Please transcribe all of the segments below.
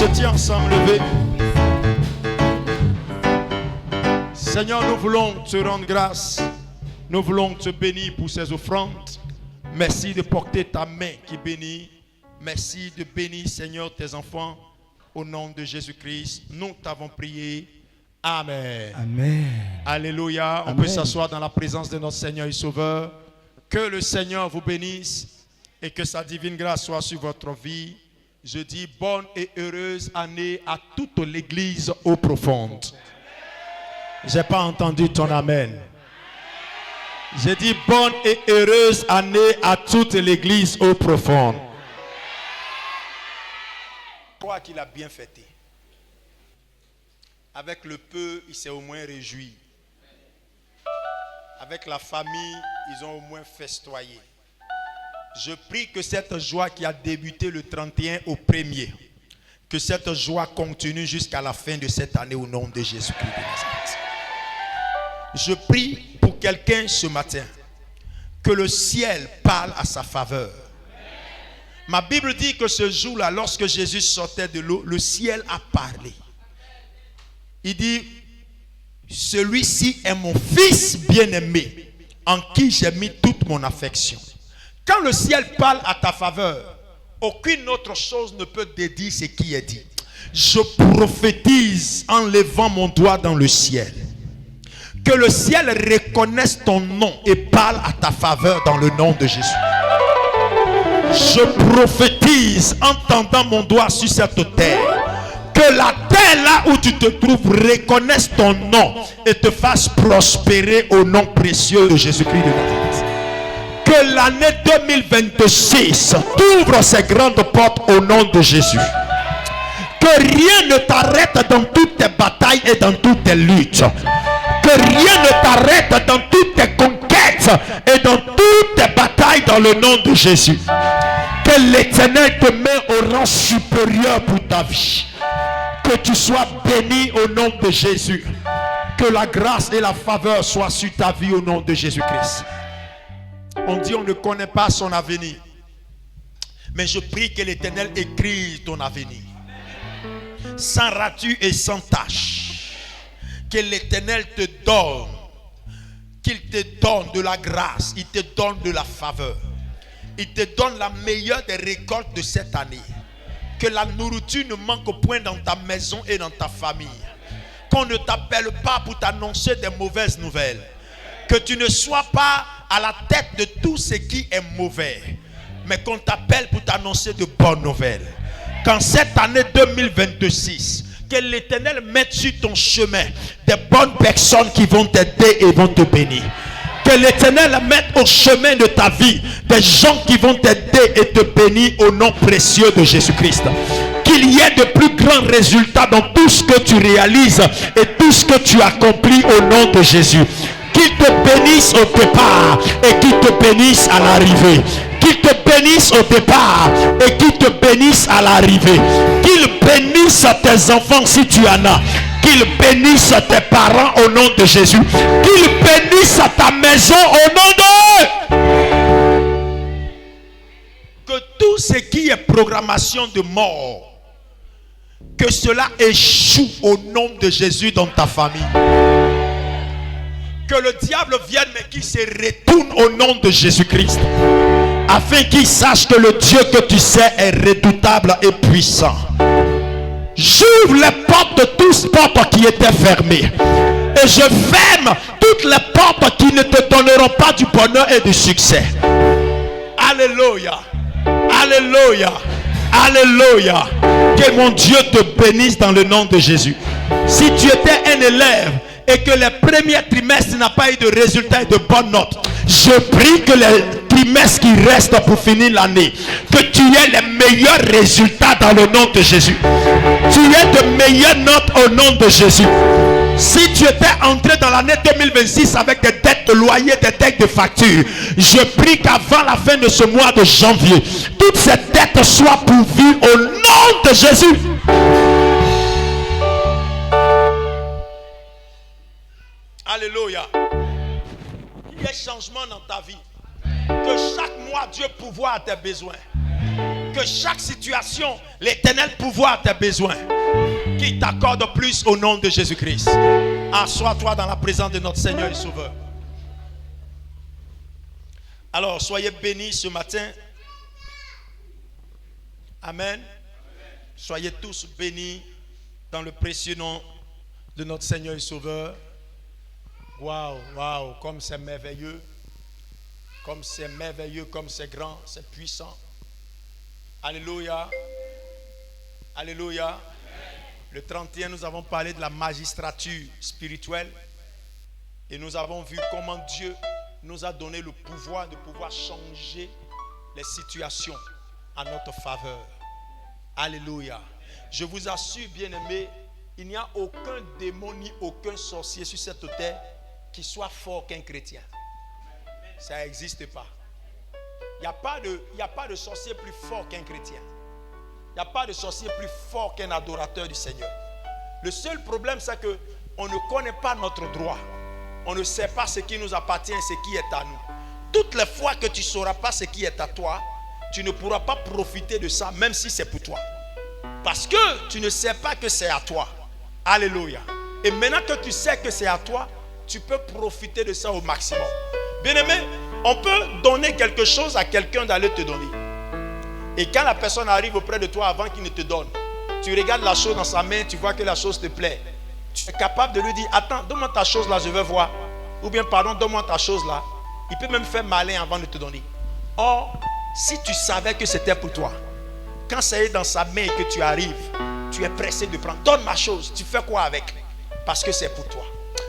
se tient ensemble levés. Seigneur, nous voulons te rendre grâce. Nous voulons te bénir pour ces offrandes. Merci de porter ta main qui bénit. Merci de bénir, Seigneur, tes enfants. Au nom de Jésus-Christ, nous t'avons prié. Amen. Amen. Alléluia. On peut s'asseoir dans la présence de notre Seigneur et Sauveur. Que le Seigneur vous bénisse et que sa divine grâce soit sur votre vie. Je dis bonne et heureuse année à toute l'église eau profonde. Je n'ai pas entendu ton amen. J'ai dit bonne et heureuse année à toute l'église eau profonde. Je crois qu'il a bien fêté. Avec le peu, il s'est au moins réjoui. Avec la famille, ils ont au moins festoyé. Je prie que cette joie qui a débuté le 31 au 1er, que cette joie continue jusqu'à la fin de cette année au nom de Jésus-Christ de Nazareth. Je prie pour quelqu'un ce matin, que le ciel parle à sa faveur. Ma Bible dit que ce jour-là, lorsque Jésus sortait de l'eau, le ciel a parlé. Il dit, celui-ci est mon fils bien-aimé, en qui j'ai mis toute mon affection. Quand le ciel parle à ta faveur, aucune autre chose ne peut te dire ce qui est dit. Je prophétise en levant mon doigt dans le ciel. Que le ciel reconnaisse ton nom et parle à ta faveur dans le nom de Jésus. Je prophétise en tendant mon doigt sur cette terre. Que la terre là où tu te trouves reconnaisse ton nom et te fasse prospérer au nom précieux de Jésus-Christ de Nazareth. Que l'année 2026 t'ouvre ses grandes portes au nom de Jésus. Que rien ne t'arrête dans toutes tes batailles et dans toutes tes luttes. Que rien ne t'arrête dans toutes tes conquêtes et dans toutes tes batailles dans le nom de Jésus. Que l'Éternel te met au rang supérieur pour ta vie. Que tu sois béni au nom de Jésus. Que la grâce et la faveur soient sur ta vie au nom de Jésus-Christ. On dit on ne connaît pas son avenir. Mais je prie que l'Éternel écrive ton avenir. Sans rature et sans tache. Que l'Éternel te donne. Qu'il te donne de la grâce. Il te donne de la faveur. Il te donne la meilleure des récoltes de cette année. Que la nourriture ne manque point dans ta maison et dans ta famille. Qu'on ne t'appelle pas pour t'annoncer des mauvaises nouvelles. Que tu ne sois pas à la tête de tout ce qui est mauvais. Mais qu'on t'appelle pour t'annoncer de bonnes nouvelles. Qu'en cette année 2026, que l'Éternel mette sur ton chemin des bonnes personnes qui vont t'aider et vont te bénir. Que l'Éternel mette au chemin de ta vie des gens qui vont t'aider et te bénir au nom précieux de Jésus-Christ. Qu'il y ait de plus grands résultats dans tout ce que tu réalises et tout ce que tu accomplis au nom de Jésus. Qu'il te bénisse au départ et qu'il te bénisse à l'arrivée. Qu'il te bénisse au départ et qu'il te bénisse à l'arrivée. Qu'il bénisse tes enfants si tu en as. Qu'il bénisse tes parents au nom de Jésus. Qu'il bénisse ta maison au nom de... Que tout ce qui est programmation de mort, que cela échoue au nom de Jésus dans ta famille. Que le diable vienne mais qu'il se retourne au nom de Jésus-Christ. Afin qu'il sache que le Dieu que tu sais est redoutable et puissant. J'ouvre les portes de toutes les portes qui étaient fermées. Et je ferme toutes les portes qui ne te donneront pas du bonheur et du succès. Alléluia. Alléluia. Alléluia. Que mon Dieu te bénisse dans le nom de Jésus. Si tu étais un élève et que les premiers trimestres n'ont pas eu de résultats et de bonnes notes, je prie que les trimestres qui restent pour finir l'année, que tu aies les meilleurs résultats dans le nom de Jésus. Tu aies de meilleures notes au nom de Jésus. Si tu étais entré dans l'année 2026 avec des dettes de loyer, des dettes de facture, je prie qu'avant la fin de ce mois de janvier, toutes ces dettes soient pourvues au nom de Jésus. Alléluia. Il y a changement dans ta vie. Que chaque mois Dieu pourvoie à tes besoins. que chaque situation, l'éternel pouvoir tes besoins, qui t'accorde plus au nom de Jésus-Christ. Assois-toi dans la présence de notre Seigneur et Sauveur. Alors, soyez bénis ce matin. Amen. Soyez tous bénis dans le précieux nom de notre Seigneur et Sauveur. Waouh, waouh, comme c'est merveilleux. Comme c'est merveilleux, comme c'est grand, c'est puissant. Alléluia. Alléluia. Le 31, nous avons parlé de la magistrature spirituelle. Et nous avons vu comment Dieu nous a donné le pouvoir de pouvoir changer les situations à notre faveur. Alléluia. Je vous assure, bien-aimés, il n'y a aucun démon ni aucun sorcier sur cette terre qui soit fort qu'un chrétien. Ça n'existe pas. Il n'y a pas de sorcier plus fort qu'un chrétien. Il n'y a pas de sorcier plus fort qu'un adorateur du Seigneur. Le seul problème, c'est qu'on ne connaît pas notre droit. On ne sait pas ce qui nous appartient et ce qui est à nous. Toutes les fois que tu ne sauras pas ce qui est à toi, tu ne pourras pas profiter de ça, même si c'est pour toi. Parce que tu ne sais pas que c'est à toi. Alléluia. Et maintenant que tu sais que c'est à toi, tu peux profiter de ça au maximum. Bien-aimé, on peut donner quelque chose à quelqu'un d'aller te donner. Et quand la personne arrive auprès de toi avant qu'il ne te donne, tu regardes la chose dans sa main, tu vois que la chose te plaît. Tu es capable de lui dire, attends, donne-moi ta chose là, je vais voir. Ou bien, pardon, donne-moi ta chose là. Il peut même faire malin avant de te donner. Or, si tu savais que c'était pour toi, quand ça est dans sa main et que tu arrives, tu es pressé de prendre. Donne ma chose, tu fais quoi avec? Parce que c'est pour toi.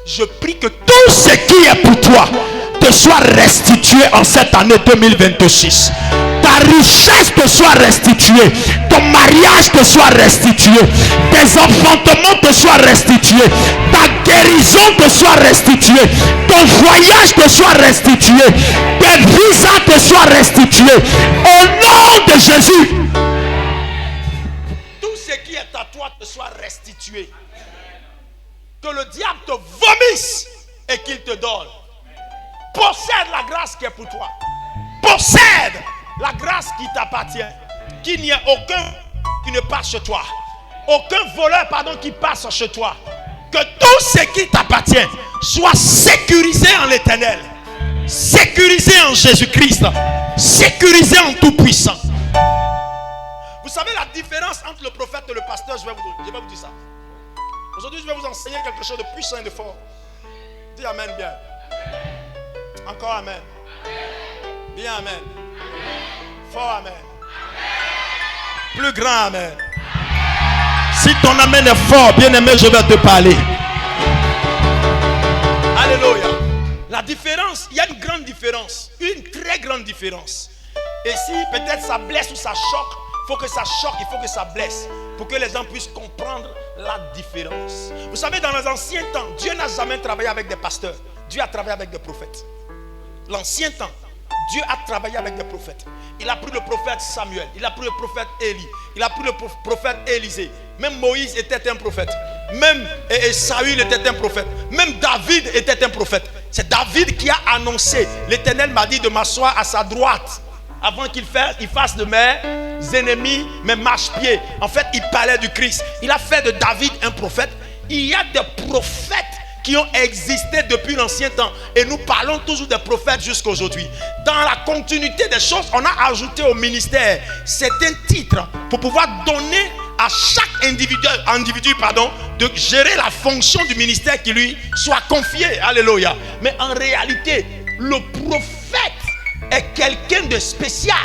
Je prie que tout ce qui est pour toi te soit restitué en cette année 2026. Ta richesse te soit restituée. Ton mariage te soit restitué. Tes enfantements te soient restitués. Ta guérison te soit restituée. Ton voyage te soit restitué. Tes visas te soient restitués. Au nom de Jésus. Tout ce qui est à toi te soit restitué. Que le diable te vomisse et qu'il te donne. Possède la grâce qui est pour toi. Possède la grâce qui t'appartient. Qu'il n'y ait aucun qui ne passe chez toi. Aucun voleur, qui passe chez toi. Que tout ce qui t'appartient soit sécurisé en l'Éternel. Sécurisé en Jésus-Christ. Sécurisé en Tout-Puissant. Vous savez la différence entre le prophète et le pasteur? Je vais vous dire ça. Aujourd'hui, je vais vous enseigner quelque chose de puissant et de fort. Dis Amen bien. Encore Amen. Bien Amen. Fort Amen. Plus grand Amen. Si ton Amen est fort, bien aimé, je vais te parler. Alléluia. La différence, il y a une grande différence. Une très grande différence. Et si peut-être ça blesse ou ça choque, il faut que ça choque, il faut que ça blesse. Pour que les gens puissent comprendre la différence. Vous savez, dans les anciens temps, Dieu n'a jamais travaillé avec des pasteurs. Dieu a travaillé avec des prophètes. L'ancien temps, Dieu a travaillé avec des prophètes. Il a pris le prophète Samuel, il a pris le prophète Élie, il a pris le prophète Élisée. Même Moïse était un prophète. Même Saül était un prophète. Même David était un prophète. C'est David qui a annoncé. L'Éternel m'a dit de m'asseoir à sa droite avant qu'il fasse de mes ennemis mes marchepieds. En fait, il parlait du Christ. Il a fait de David un prophète. Il y a des prophètes qui ont existé depuis l'ancien temps. Et nous parlons toujours des prophètes jusqu'à aujourd'hui. Dans la continuité des choses, on a ajouté au ministère certains titres pour pouvoir donner à chaque individu de gérer la fonction du ministère qui lui soit confié. Alléluia. Mais en réalité, le prophète est quelqu'un de spécial.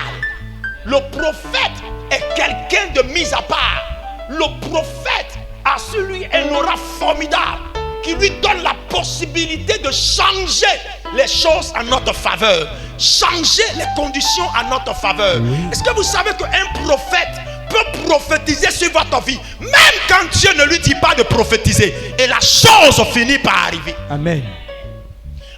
Le prophète est quelqu'un de mis à part. Le prophète a sur lui un aura formidable qui lui donne la possibilité de changer les choses à notre faveur, changer les conditions à notre faveur. Est-ce que vous savez qu'un prophète peut prophétiser sur votre vie même quand Dieu ne lui dit pas de prophétiser, et la chose finit par arriver? Amen.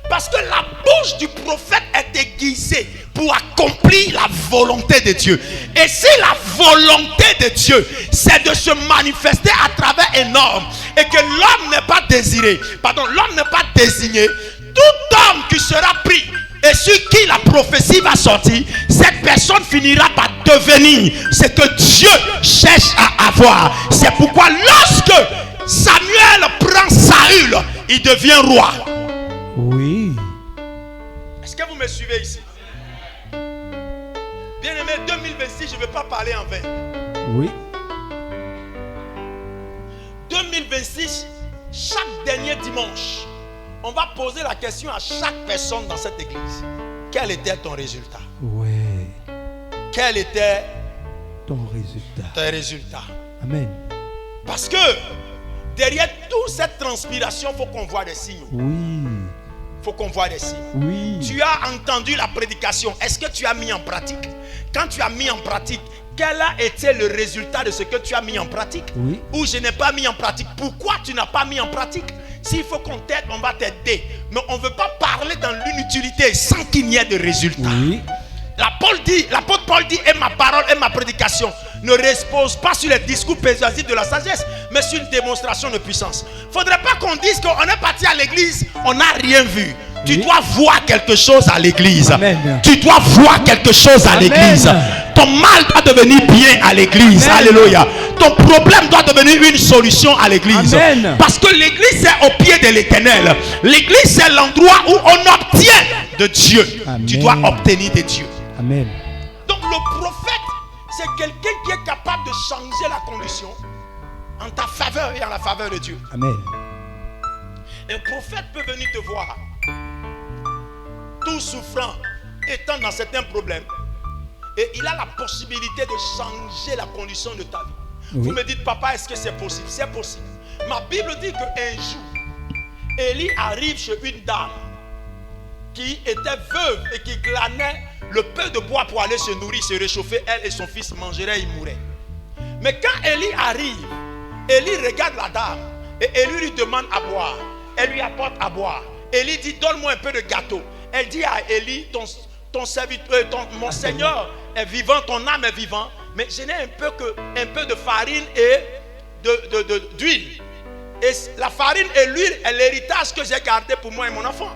Parce que la bouche du prophète est aiguisée pour accomplir la volonté de Dieu. Et si la volonté de Dieu, c'est de se manifester à travers un homme, et que l'homme n'est pas désiré, l'homme n'est pas désigné, tout homme qui sera pris et sur qui qui la prophétie va sortir, cette personne finira par devenir ce que Dieu cherche à avoir. C'est pourquoi lorsque Samuel prend Saül, il devient roi. Oui. Est-ce que vous me suivez ici? Bien aimé, 2026, je ne vais pas parler en vain. Oui. 2026, chaque dernier dimanche, on va poser la question à chaque personne dans cette église. Quel était ton résultat? Oui. Quel était ton résultat? Tes résultats. Amen. Parce que derrière toute cette transpiration, il faut qu'on voit des signes. Oui. Il faut qu'on voit des signes. Oui. Tu as entendu la prédication. Est-ce que tu as mis en pratique? Quand tu as mis en pratique, quel a été le résultat de ce que tu as mis en pratique? Oui. Ou je n'ai pas mis en pratique. Pourquoi tu n'as pas mis en pratique? S'il faut qu'on t'aide, on va t'aider. Mais on ne veut pas parler dans l'inutilité sans qu'il n'y ait de résultat. Oui. L'apôtre Paul dit, et ma parole et ma prédication ne repose pas sur les discours persuasifs de la sagesse, mais sur une démonstration de puissance. Il ne faudrait pas qu'on dise qu'on est parti à l'église, on n'a rien vu. Tu dois voir quelque chose à l'église. Tu dois voir quelque chose à l'église. Ton mal doit devenir bien à l'église. Alléluia. Ton problème doit devenir une solution à l'église. Parce que l'église c'est au pied de l'Éternel. L'église c'est l'endroit où on obtient de Dieu. Amen. Tu dois obtenir de Dieu. Amen. Donc le prophète, c'est quelqu'un qui est capable de changer la condition en ta faveur et en la faveur de Dieu. Amen. Un prophète peut venir te voir tout souffrant, étant dans certains problèmes, et il a la possibilité de changer la condition de ta vie. Oui. Vous me dites, papa, est-ce que c'est possible? C'est possible. Ma Bible dit qu'un jour, Élie arrive chez une dame qui était veuve et qui glanait le peu de bois pour aller se nourrir, se réchauffer. Elle et son fils mangeraient, ils mouraient. Mais quand Élie arrive, Élie regarde la dame et Élie lui demande à boire. Elle lui apporte à boire. Élie dit, donne-moi un peu de gâteau. Elle dit à Élie, ton serviteur, mon Seigneur est vivant, ton âme est vivant, mais je n'ai un peu de farine et d'huile. Et la farine et l'huile est l'héritage que j'ai gardé pour moi et mon enfant.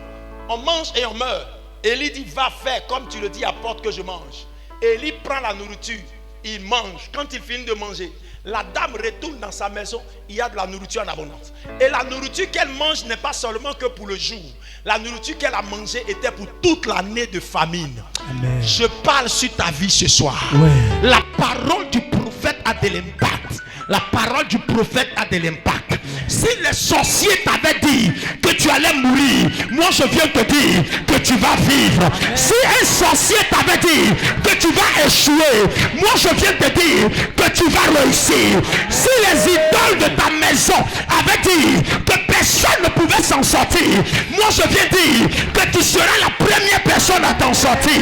On mange et on meurt. Élie dit, va faire comme tu le dis, apporte que je mange. Élie prend la nourriture, il mange. Quand il finit de manger, la dame retourne dans sa maison, il y a de la nourriture en abondance. Et la nourriture qu'elle mange n'est pas seulement que pour le jour. La nourriture qu'elle a mangée était pour toute l'année de famine. Amen. Je parle sur ta vie ce soir. Ouais. La parole du prophète a de l'impact. La parole du prophète a de l'impact. Si les sorciers t'avaient dit que tu allais mourir, moi je viens te dire que tu vas vivre. Amen. Si un sorcier t'avait dit que tu vas échouer, moi je viens te dire que tu vas réussir. Si les idoles de ta maison avaient dit que personne ne pouvait s'en sortir, moi je viens dire que tu seras la première personne à t'en sortir.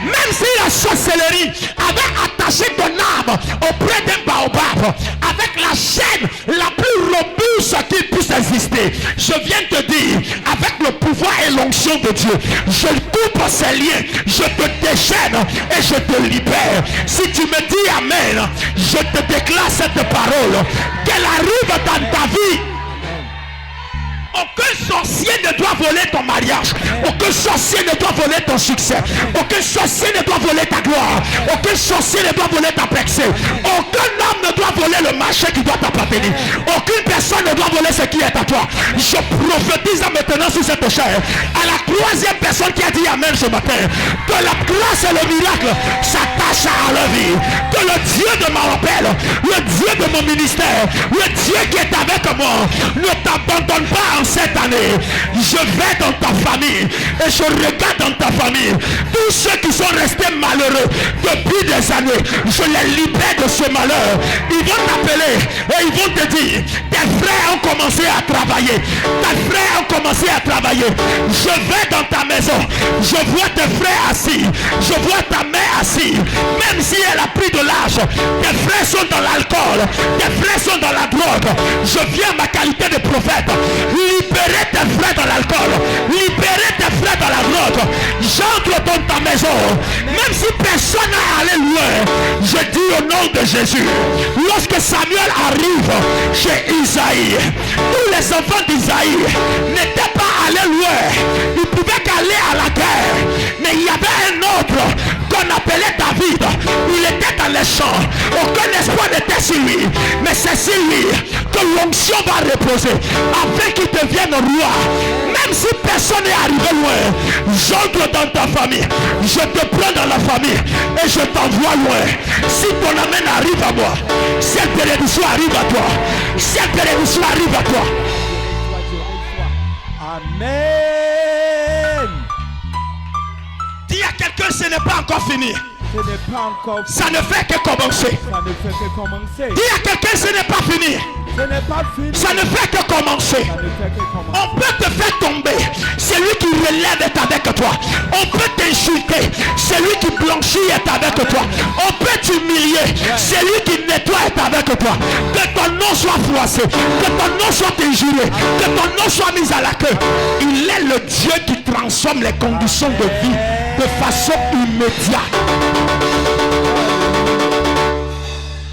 Même si la sorcellerie avait attaché ton âme auprès d'un baobab avec la chaîne la plus robuste qui puisse exister, je viens te dire, avec le pouvoir et l'onction de Dieu, je coupe ces liens, je te déchaîne et je te libère. Si tu me dis amen, je te déclare cette parole, qu'elle arrive dans ta vie. Aucun sorcier ne doit voler ton mariage. Aucun sorcier ne doit voler ton succès. Aucun sorcier ne doit voler ta gloire. Aucun sorcier ne doit voler ta percée. Aucun homme ne doit voler le marché qui doit t'appartenir. Aucune personne ne doit voler ce qui est à toi. Je prophétise maintenant sur cette chair à la troisième personne qui a dit amen ce matin, que la grâce et le miracle s'attachent à leur vie. Que le Dieu de ma appel, le Dieu de mon ministère, le Dieu qui est avec moi ne t'abandonne pas en cette année. Je vais dans ta famille et je regarde dans ta famille tous ceux qui sont restés malheureux depuis des années. Je les libère de ce malheur. Ils vont t'appeler et ils vont te dire, tes frères ont commencé à travailler. Tes frères ont commencé à travailler. Je vais dans ta maison, je vois tes frères assis, je vois ta mère assise. Même si elle a pris de l'âge, tes frères sont dans l'alcool, tes frères sont dans la drogue. Je viens à ma qualité de prophète libérer tes frères dans l'alcool, libérer tes frères dans la drogue. J'entre dans ta maison, même si personne n'est allé loin. Je dis au nom de Jésus, lorsque Samuel arrive chez Isaïe, tous les enfants d'Isaïe n'étaient pas allés loin. Ils pouvaient qu'aller à la guerre, mais il y avait un autre qu'on appelait David. Il était dans les champs. Aucun espoir n'était sur lui. Mais c'est sur lui que l'onction va reposer afin qu'il devienne roi. Même si personne n'est arrivé loin, j'entre dans ta famille. Je te prends dans la famille et je t'envoie loin. Si ton amène arrive à moi, si cette bénédiction arrive à toi, si cette bénédiction arrive à toi. Amen. Dis à quelqu'un, ce n'est pas encore fini. Ce n'est pas encore Ça ne fait que commencer. Ça ne fait que commencer. Dis à quelqu'un, ce n'est pas fini. Ce n'est pas fini. Ça ne fait que commencer. Ça ne fait que commencer. On peut te faire tomber. Celui qui relève est avec toi. On peut t'insulter. Celui qui blanchit est avec toi. On peut t'humilier. Celui qui nettoie est avec toi. Que ton nom soit froissé. Que ton nom soit injurié. Que ton nom soit mis à la queue. Il est le Dieu qui transforme les conditions de vie de façon immédiate.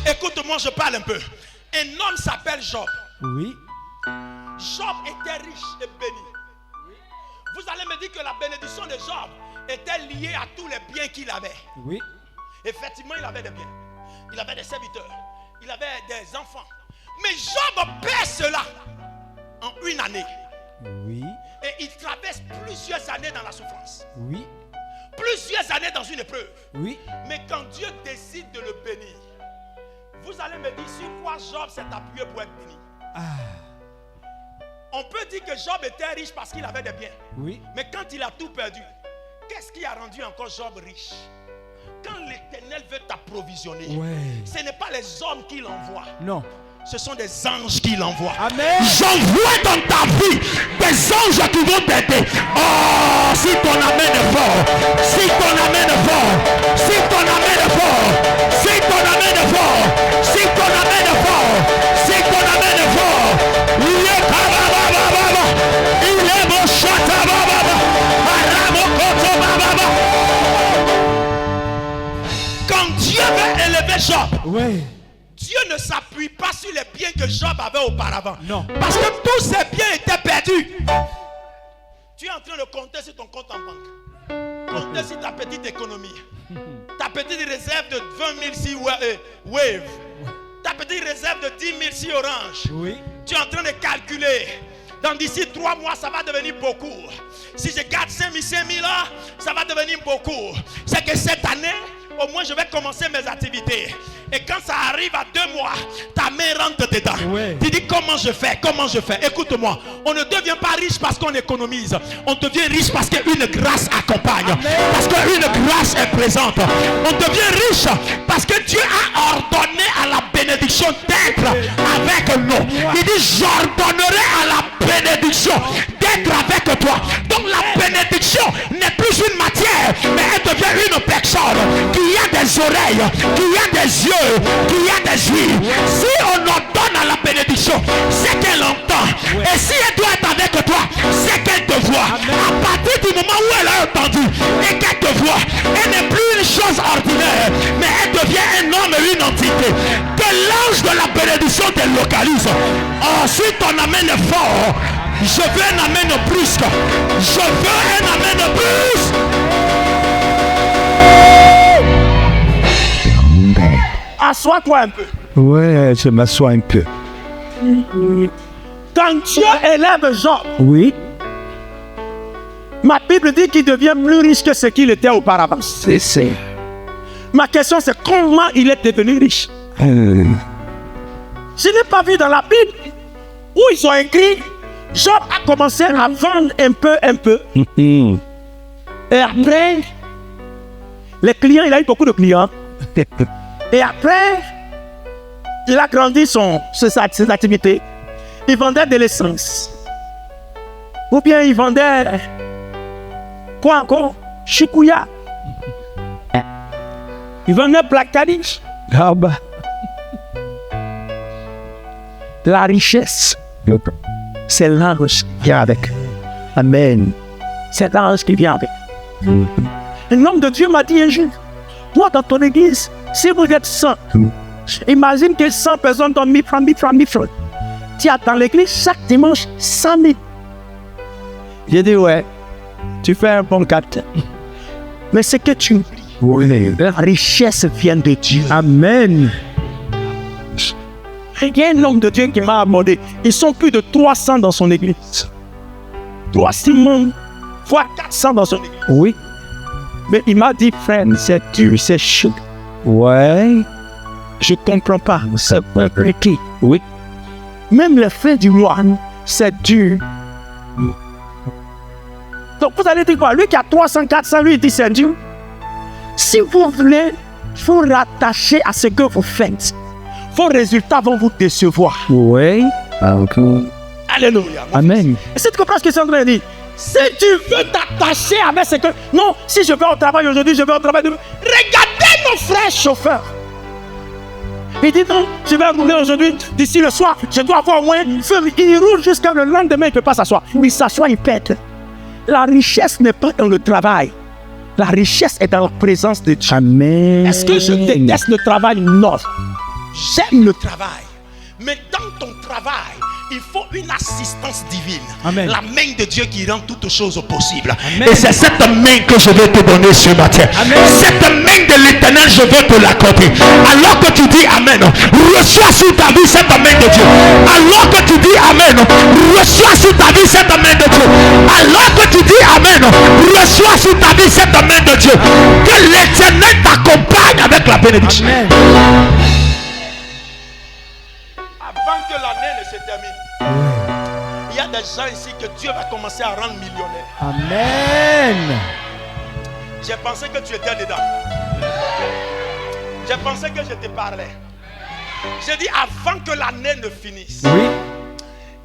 Écoute-moi, je parle un peu. Un homme s'appelle Job. Oui. Job était riche et béni. Vous allez me dire que la bénédiction de Job était liée à tous les biens qu'il avait. Oui. Effectivement, il avait des biens. Il avait des serviteurs. Il avait des enfants. Mais Job perd cela en une année. Oui. Et il traverse plusieurs années dans la souffrance. Oui. Plusieurs années dans une épreuve. Oui. Mais quand Dieu décide de le bénir, vous allez me dire sur quoi Job s'est appuyé pour être béni. On peut dire que Job était riche parce qu'il avait des biens. Oui. Mais quand il a tout perdu, qu'est-ce qui a rendu encore Job riche? Quand l'Éternel veut t'approvisionner, ce n'est pas les hommes qui l'envoient. Non. Ce sont des anges qui l'envoient. Amen. J'envoie dans ta vie des anges qui vont t'aider. Oh, si ton amen est fort, si ton amen est fort, si ton amen est fort, si ton amen est fort, si ton amen est fort, si ton amen est fort. Il est baba, il est mon chata baba, baba. Quand Dieu veut élever Job, Oui. Dieu ne s'appuie pas sur les biens que Job avait auparavant. Non. Parce que tous ses biens étaient perdus. Tu es en train de compter sur ton compte en banque. Compter sur ta petite économie. Ta petite réserve de 20 000 si Wave. Ta petite réserve de 10 000 si Orange. Oui. Tu es en train de calculer. Donc d'ici 3 mois, ça va devenir beaucoup. Si je garde 5 000 là, ça va devenir beaucoup. C'est que cette année, au moins je vais commencer mes activités. Et quand ça arrive à 2 mois, ta main rentre dedans. Ouais. Tu dis comment je fais, comment je fais. Écoute-moi, on ne devient pas riche parce qu'on économise. On devient riche parce qu'une grâce accompagne. Amen. Parce qu'une grâce est présente. On devient riche parce que Dieu a ordonné à la bénédiction d'être avec nous. Il dit, j'ordonnerai à la bénédiction d'être avec toi. Donc la bénédiction n'est plus une matière, mais elle devient une personne qui a des oreilles, qui a des yeux, qui a des yeux. Si on ordonne à la bénédiction, c'est qu'elle entend. Et si elle doit être avec toi, c'est qu'elle te voit. À partir du moment où elle a entendu et qu'elle te voit, elle n'est plus une chose ordinaire, mais elle devient un homme et une entité. Que l'ange de la bénédiction te localise. Oh, si ton amen est fort, je veux un amen brusque. Je veux un amen brusque. Assois-toi un peu. Ouais, je m'assois un peu. Quand Dieu élève Job, Oui. ma Bible dit qu'il devient plus riche que ce qu'il était auparavant. C'est. Ma question c'est comment il est devenu riche. Je n'ai pas vu dans la Bible où ils ont écrit Job a commencé à vendre un peu. Et après, les clients, il a eu beaucoup de clients. Et après, il a grandi ses activités. Il vendait de l'essence. Ou bien il vendait quoi encore? Chikouya. Il vendait Black Cadiz. Ah bah. La richesse, c'est l'ange qui vient avec. Amen. C'est l'ange qui vient avec. Un homme de Dieu m'a dit un jour, toi dans ton église, si vous êtes 100, imagine que 100 personnes donnent 1000 francs. Tu as dans l'église chaque dimanche 100 000. J'ai dit ouais, tu fais un bon capteur. Mais c'est que tu oublies. Oui. La richesse vient de Dieu. Amen. Il y a un homme de Dieu qui m'a abordé. Ils sont plus de 300 dans son église. 300 membres, voire 400 dans son église. Oui. Mais il m'a dit, frère, c'est dur, c'est chaud. Ouais. Je comprends pas. C'est compliqué. Oui. Même les fins du mois, c'est dur. Donc vous allez dire quoi? Lui qui a 300, 400, lui il dit c'est dur. Si vous voulez vous rattacher à ce que vous faites, vos résultats vont vous décevoir. Oui. Alléluia. Amen. Et si tu comprends ce que c'est en train de dire, si tu veux t'attacher avec ce que... Non, si je vais au travail aujourd'hui, je vais au travail demain. Regardez nos frères chauffeurs. Il dit non, je vais rouler aujourd'hui, d'ici le soir, je dois avoir au moins une feu. Il roule jusqu'à le lendemain, il ne peut pas s'asseoir. Il s'assoit, il pète. La richesse n'est pas dans le travail. La richesse est dans la présence de Dieu. Amen. Est-ce que je déteste le travail? Non. J'aime le travail. Mais dans ton travail, il faut une assistance divine. Amen. La main de Dieu qui rend toutes choses possibles. Amen. Et c'est cette main que je vais te donner ce matin. Amen. Cette main de l'Éternel, je vais te l'accorder. Alors que tu dis Amen, reçois sur ta vie cette main de Dieu. Alors que tu dis Amen, reçois sur ta vie cette main de Dieu. Alors que tu dis Amen, reçois sur ta vie cette main de Dieu. Que l'Éternel t'accompagne avec la bénédiction. Amen. Avant que l'année ne se termine, il y a des gens ici que Dieu va commencer à rendre millionnaires. Amen. J'ai pensé que tu étais dedans. J'ai pensé que je te parlais. J'ai dit avant que l'année ne finisse, Oui.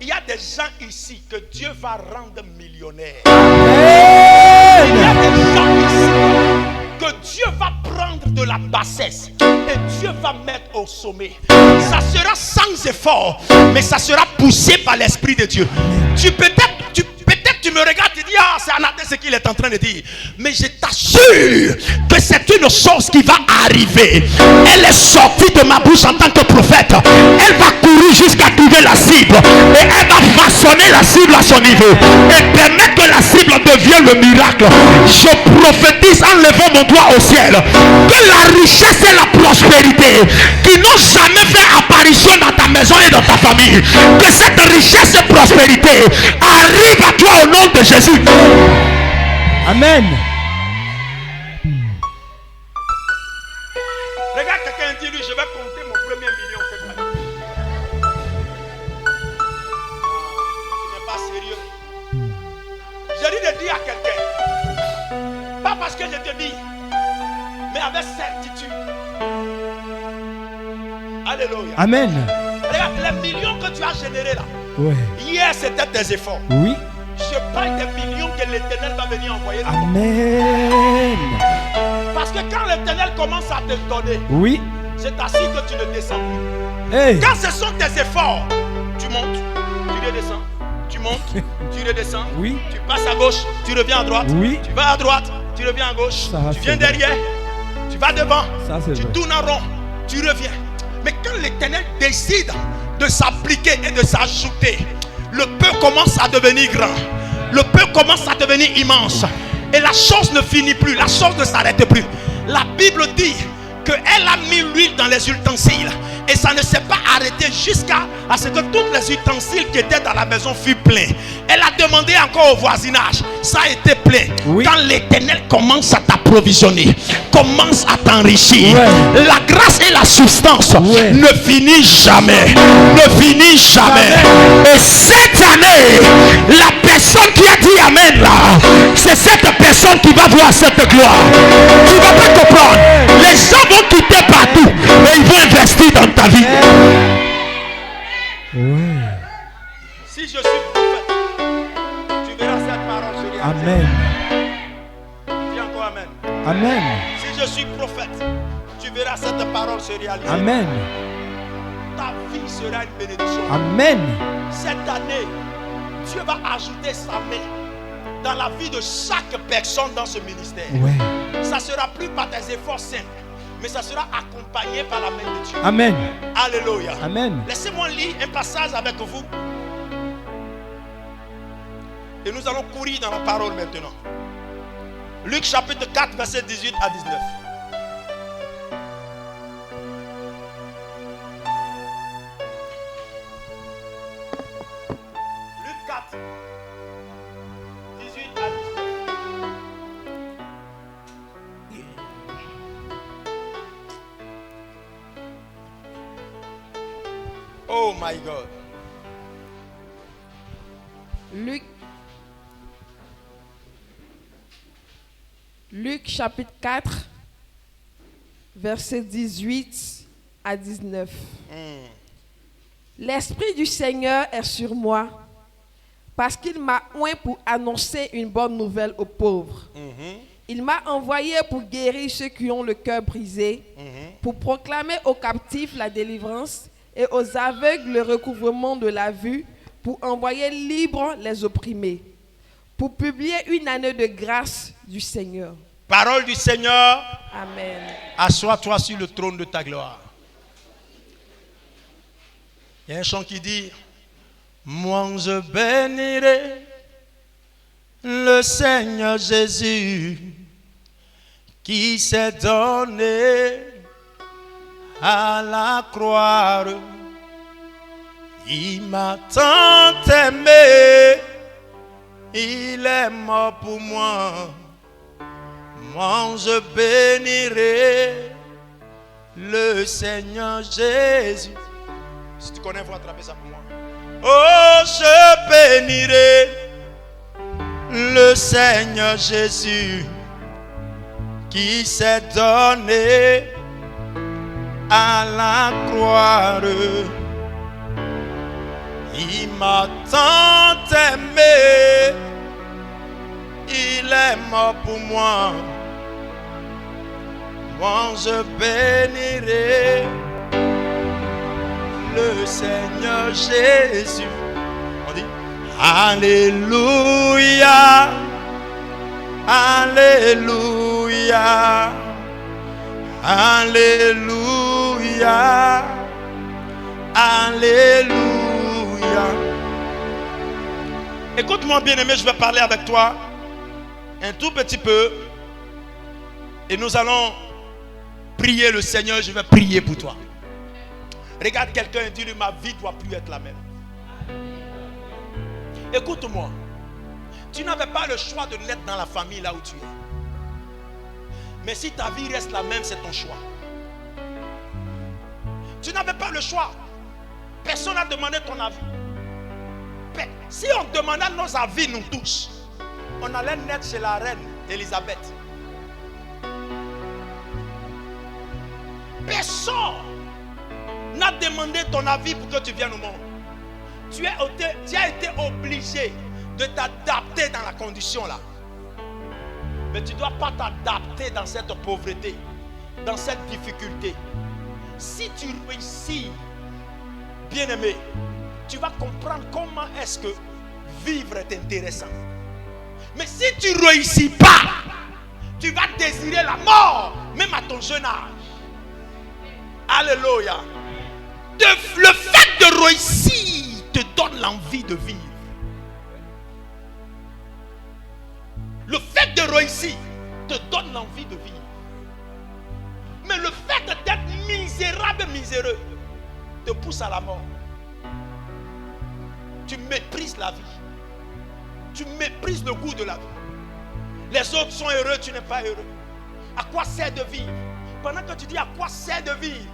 il y a des gens ici que Dieu va rendre millionnaires. Amen. Il y a des gens ici que Dieu va prendre de la bassesse et Dieu va mettre au sommet. Ça sera sans effort, mais ça sera poussé par l'Esprit de Dieu. Peut-être tu me regardes et dis ah c'est Anathème ce qu'il est en train de dire. Mais je t'assure que c'est une chose qui va arriver. Elle est sortie de ma bouche en tant que prophète. Elle va courir jusqu'à trouver la cible et elle va façonner la cible à son niveau et permettre que la cible devienne le miracle. Je prophétise en levant mon doigt au ciel que la richesse et la prospérité qui n'ont jamais fait apparition dans ta maison et dans ta famille, que cette richesse et prospérité arrive à toi au nom de Jésus. Amen. Regarde quelqu'un dit lui je vais compter mon premier million cette année. Tu n'es pas sérieux. J'ai dit de dire à quelqu'un, pas parce que je te dis, mais avec certitude. Alléluia. Amen. Regarde les millions que tu as générés là. Ouais. Hier c'était tes efforts. Oui. Je parle des millions que l'Éternel va venir envoyer dans ton compte. Amen. Parce que quand l'Éternel commence à te donner, Oui. c'est ainsi que tu ne descends plus. Hey. Quand ce sont tes efforts, tu montes, tu redescends, tu montes, tu redescends, Oui. tu passes à gauche, tu reviens à droite, Oui. tu vas à droite, tu reviens à gauche, Ça, tu c'est viens vrai. derrière, tu vas devant, Ça, c'est tu vrai. tournes en rond, tu reviens. Mais quand l'Éternel décide de s'appliquer et de s'ajouter, le peu commence à devenir grand, le peu commence à devenir immense, et la chose ne finit plus, la chose ne s'arrête plus. La Bible dit qu'elle a mis l'huile dans les ustensiles et ça ne s'est pas arrêté jusqu'à ce que tous les ustensiles qui étaient dans la maison furent pleins. Elle a demandé encore au voisinage, ça a été plein. Oui. Quand l'Éternel commence à t'approvisionner, commence à t'enrichir, Ouais. la grâce et la substance Ouais. ne finissent jamais, ne finissent jamais. Et cette année, la personne qui a dit Amen là, c'est cette personne qui va voir cette gloire. Tu ne vas pas comprendre. Les gens vont quitter partout, mais ils vont investir dans ta vie. Ouais. Si je suis prophète, tu verras cette parole se réaliser. Amen. Dis encore Amen. Amen. Si je suis prophète, tu verras cette parole se réaliser. Amen. Ta vie sera une bénédiction. Amen. Cette année, Dieu va ajouter sa main dans la vie de chaque personne dans ce ministère. Ouais. Ça ne sera plus par tes efforts simples, mais ça sera accompagné par la main de Dieu. Amen. Alléluia. Amen. Laissez-moi lire un passage avec vous. Et nous allons courir dans la parole maintenant. Luc chapitre 4, verset 18 à 19. Luc 4, 18 à 19. Oh my God. Luc chapitre 4, verset 18 à 19. L'Esprit du Seigneur est sur moi, parce qu'il m'a oint pour annoncer une bonne nouvelle aux pauvres. Il m'a envoyé pour guérir ceux qui ont le cœur brisé, pour proclamer aux captifs la délivrance et aux aveugles le recouvrement de la vue, pour envoyer libres les opprimés, pour publier une année de grâce du Seigneur. Parole du Seigneur. Amen. Assois-toi sur le trône de ta gloire. Il y a un chant qui dit: moi je bénirai le Seigneur Jésus qui s'est donné à la croix. Il m'a tant aimé, il est mort pour moi. Moi je bénirai le Seigneur Jésus. Si tu connais, il faut attraper ça pour moi. Oh, je bénirai le Seigneur Jésus qui s'est donné à la croix. Il m'a tant aimé, il est mort pour moi. Moi je bénirai le Seigneur Jésus. On dit Alléluia, Alléluia, Alléluia, Alléluia. Écoute-moi bien aimé, je vais parler avec toi un tout petit peu et nous allons prier le Seigneur. Je vais prier pour toi. Regarde quelqu'un et dis-lui: ma vie ne doit plus être la même. Écoute-moi. Tu n'avais pas le choix de naître dans la famille là où tu es. Mais si ta vie reste la même, c'est ton choix. Tu n'avais pas le choix. Personne n'a demandé ton avis. Si on demandait nos avis, nous tous, on allait naître chez la reine Elisabeth. Personne n'a demandé ton avis pour que tu viennes au monde. Tu as été obligé de t'adapter dans la condition là. Mais tu ne dois pas t'adapter dans cette pauvreté, dans cette difficulté. Si tu réussis, bien-aimé, tu vas comprendre comment est-ce que vivre est intéressant. Mais si tu ne réussis pas, tu vas désirer la mort, même à ton jeune âge. Alléluia. Le fait de réussir te donne l'envie de vivre. Le fait de réussir te donne l'envie de vivre. Mais le fait d'être misérable, miséreux, te pousse à la mort. Tu méprises la vie. Tu méprises le goût de la vie. Les autres sont heureux, tu n'es pas heureux. À quoi sert de vivre? Pendant que tu dis à quoi sert de vivre,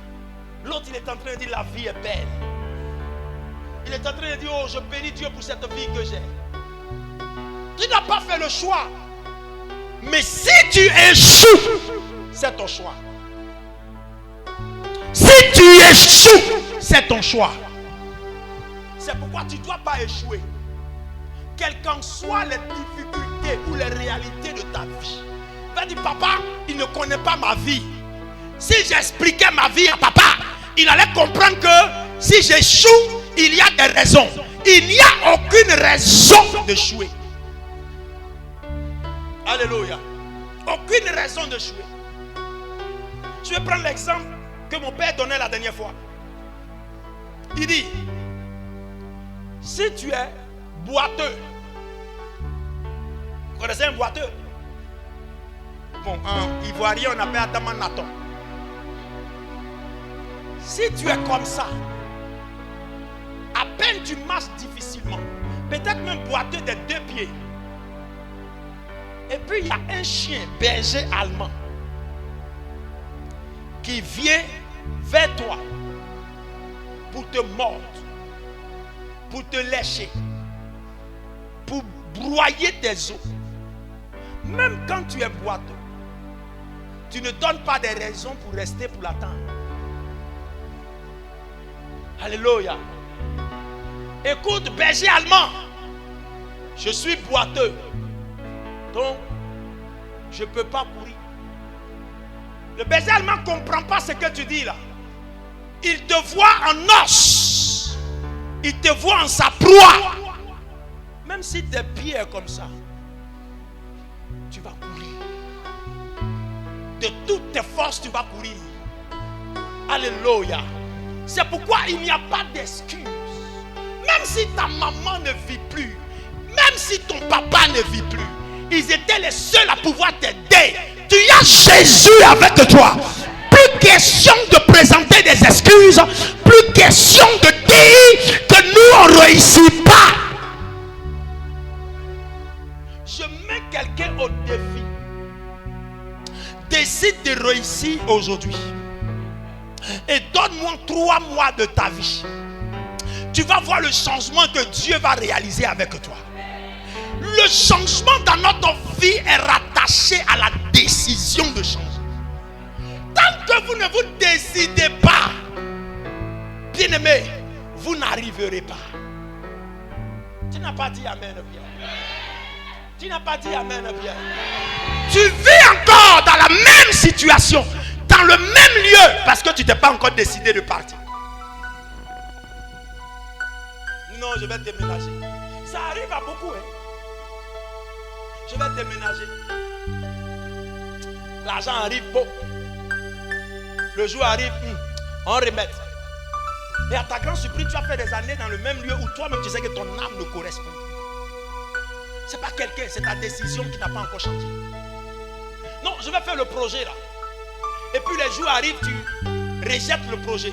l'autre il est en train de dire la vie est belle. Il est en train de dire oh je bénis Dieu pour cette vie que j'ai. Tu n'as pas fait le choix. Mais si tu échoues, c'est ton choix. Si tu échoues, c'est ton choix. C'est pourquoi tu ne dois pas échouer. Quelles qu'en soient les difficultés ou les réalités de ta vie. Va dire papa, il ne connaît pas ma vie. Si j'expliquais ma vie à papa, il allait comprendre que si j'échoue, il y a des raisons. Il n'y a aucune raison d'échouer. Alléluia. Aucune raison d'échouer. Je vais prendre l'exemple que mon père donnait la dernière fois. Il dit, si tu es boiteux, vous connaissez un boiteux? Bon, en ivoirien, on appelle Adama Naton. Si tu es comme ça, à peine tu marches difficilement, peut-être même boiteux des 2 pieds. Et puis il y a un chien berger allemand qui vient vers toi pour te mordre, pour te lécher, pour broyer tes os. Même quand tu es boiteux, tu ne donnes pas des raisons pour rester pour l'attendre. Alléluia. Écoute, berger allemand, je suis boiteux, donc je ne peux pas courir. Le berger allemand ne comprend pas ce que tu dis là. Il te voit en os, il te voit en sa proie. Même si tes pieds sont comme ça, tu vas courir. De toutes tes forces, tu vas courir. Alléluia. C'est pourquoi il n'y a pas d'excuse. Même si ta maman ne vit plus, même si ton papa ne vit plus, ils étaient les seuls à pouvoir t'aider. Tu as Jésus avec toi. Plus question de présenter des excuses, plus question de dire que nous on ne réussit pas. Je mets quelqu'un au défi. Décide de réussir aujourd'hui. Et donne-moi 3 mois de ta vie. Tu vas voir le changement que Dieu va réaliser avec toi. Le changement dans notre vie est rattaché à la décision de changer. Tant que vous ne vous décidez pas, bien-aimé, vous n'arriverez pas. Tu n'as pas dit Amen, Pierre. Tu n'as pas dit Amen, Pierre. Tu vis encore dans la même situation, dans le même lieu, parce que tu t'es pas encore décidé de partir. Non, je vais déménager. Ça arrive à beaucoup, hein. Je vais déménager. L'argent arrive, bon. Le jour arrive, on remet. Et à ta grande surprise, tu as fait des années dans le même lieu où toi-même tu sais que ton âme ne correspond plus. C'est pas quelqu'un, c'est ta décision qui n'a pas encore changé. Non, je vais faire le projet là. Et puis les jours arrivent, tu rejettes le projet.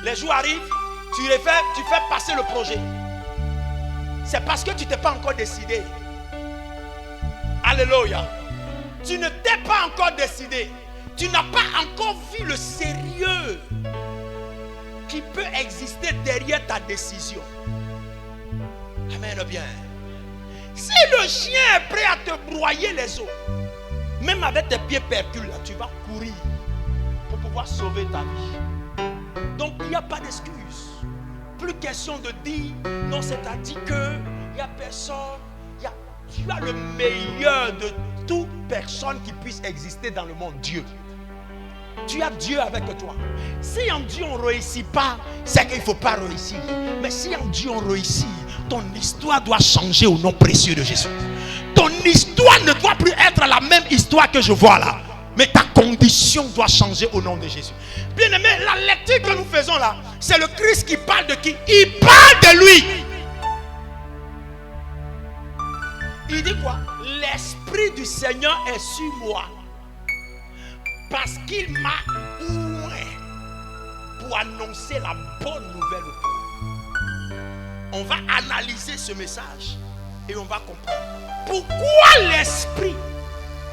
Les jours arrivent, tu fais passer le projet. C'est parce que tu t'es pas encore décidé. Alléluia. Tu ne t'es pas encore décidé. Tu n'as pas encore vu le sérieux qui peut exister derrière ta décision. Amen bien. Si le chien est prêt à te broyer les os, même avec tes pieds percus là, tu vas courir pour pouvoir sauver ta vie. Donc il n'y a pas d'excuse. Plus question de dire non, c'est-à-dire que il n'y a personne. Tu as le meilleur de toute personne qui puisse exister dans le monde, Dieu. Tu as Dieu avec toi. Si en Dieu on ne réussit pas, c'est qu'il ne faut pas réussir. Mais si en Dieu on réussit, ton histoire doit changer au nom précieux de Jésus. Ton histoire ne doit plus être la même histoire que je vois là. Mais ta condition doit changer au nom de Jésus. Bien aimé, la lecture que nous faisons là, c'est le Christ qui parle de qui? Il parle de lui. Il dit quoi? L'Esprit du Seigneur est sur moi. Parce qu'il m'a oint pour annoncer la bonne nouvelle au pauvre. On va analyser ce message et on va comprendre. Pourquoi l'Esprit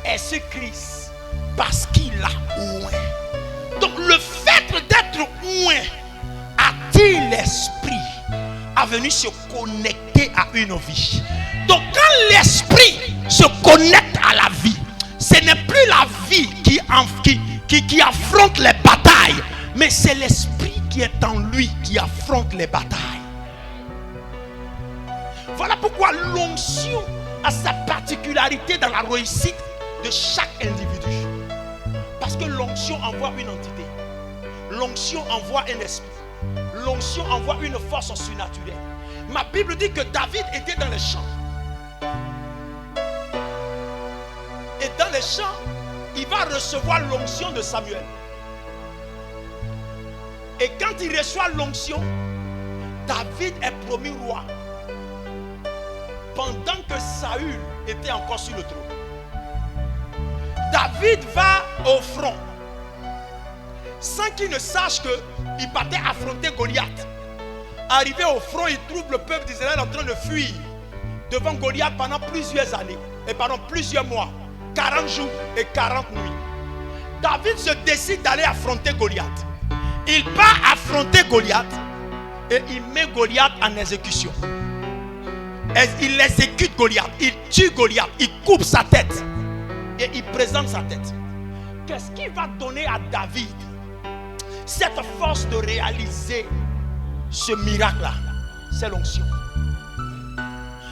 est sur Christ? Parce qu'il a oint. Donc le fait d'être oint attire l'Esprit à venir se connecter à une vie. Donc quand l'Esprit se connecte à la vie, ce n'est plus la vie qui affronte les batailles, mais c'est l'Esprit qui est en lui qui affronte les batailles. Voilà pourquoi l'onction a sa particularité dans la réussite de chaque individu. Parce que l'onction envoie une entité. L'onction envoie un esprit. L'onction envoie une force surnaturelle. Ma Bible dit que David était dans les champs. Et dans les champs, il va recevoir l'onction de Samuel. Et quand il reçoit l'onction, David est promu roi. Pendant que Saül était encore sur le trône. David va au front sans qu'il ne sache qu'il partait affronter Goliath. Arrivé au front, il trouve le peuple d'Israël en train de fuir devant Goliath pendant plusieurs années et pendant plusieurs mois, 40 jours et 40 nuits. David se décide d'aller affronter Goliath. Il part affronter Goliath et il met Goliath en exécution. Il exécute Goliath, il tue Goliath, il coupe sa tête et il présente sa tête. Qu'est-ce qui va donner à David cette force de réaliser ce miracle-là? C'est l'onction.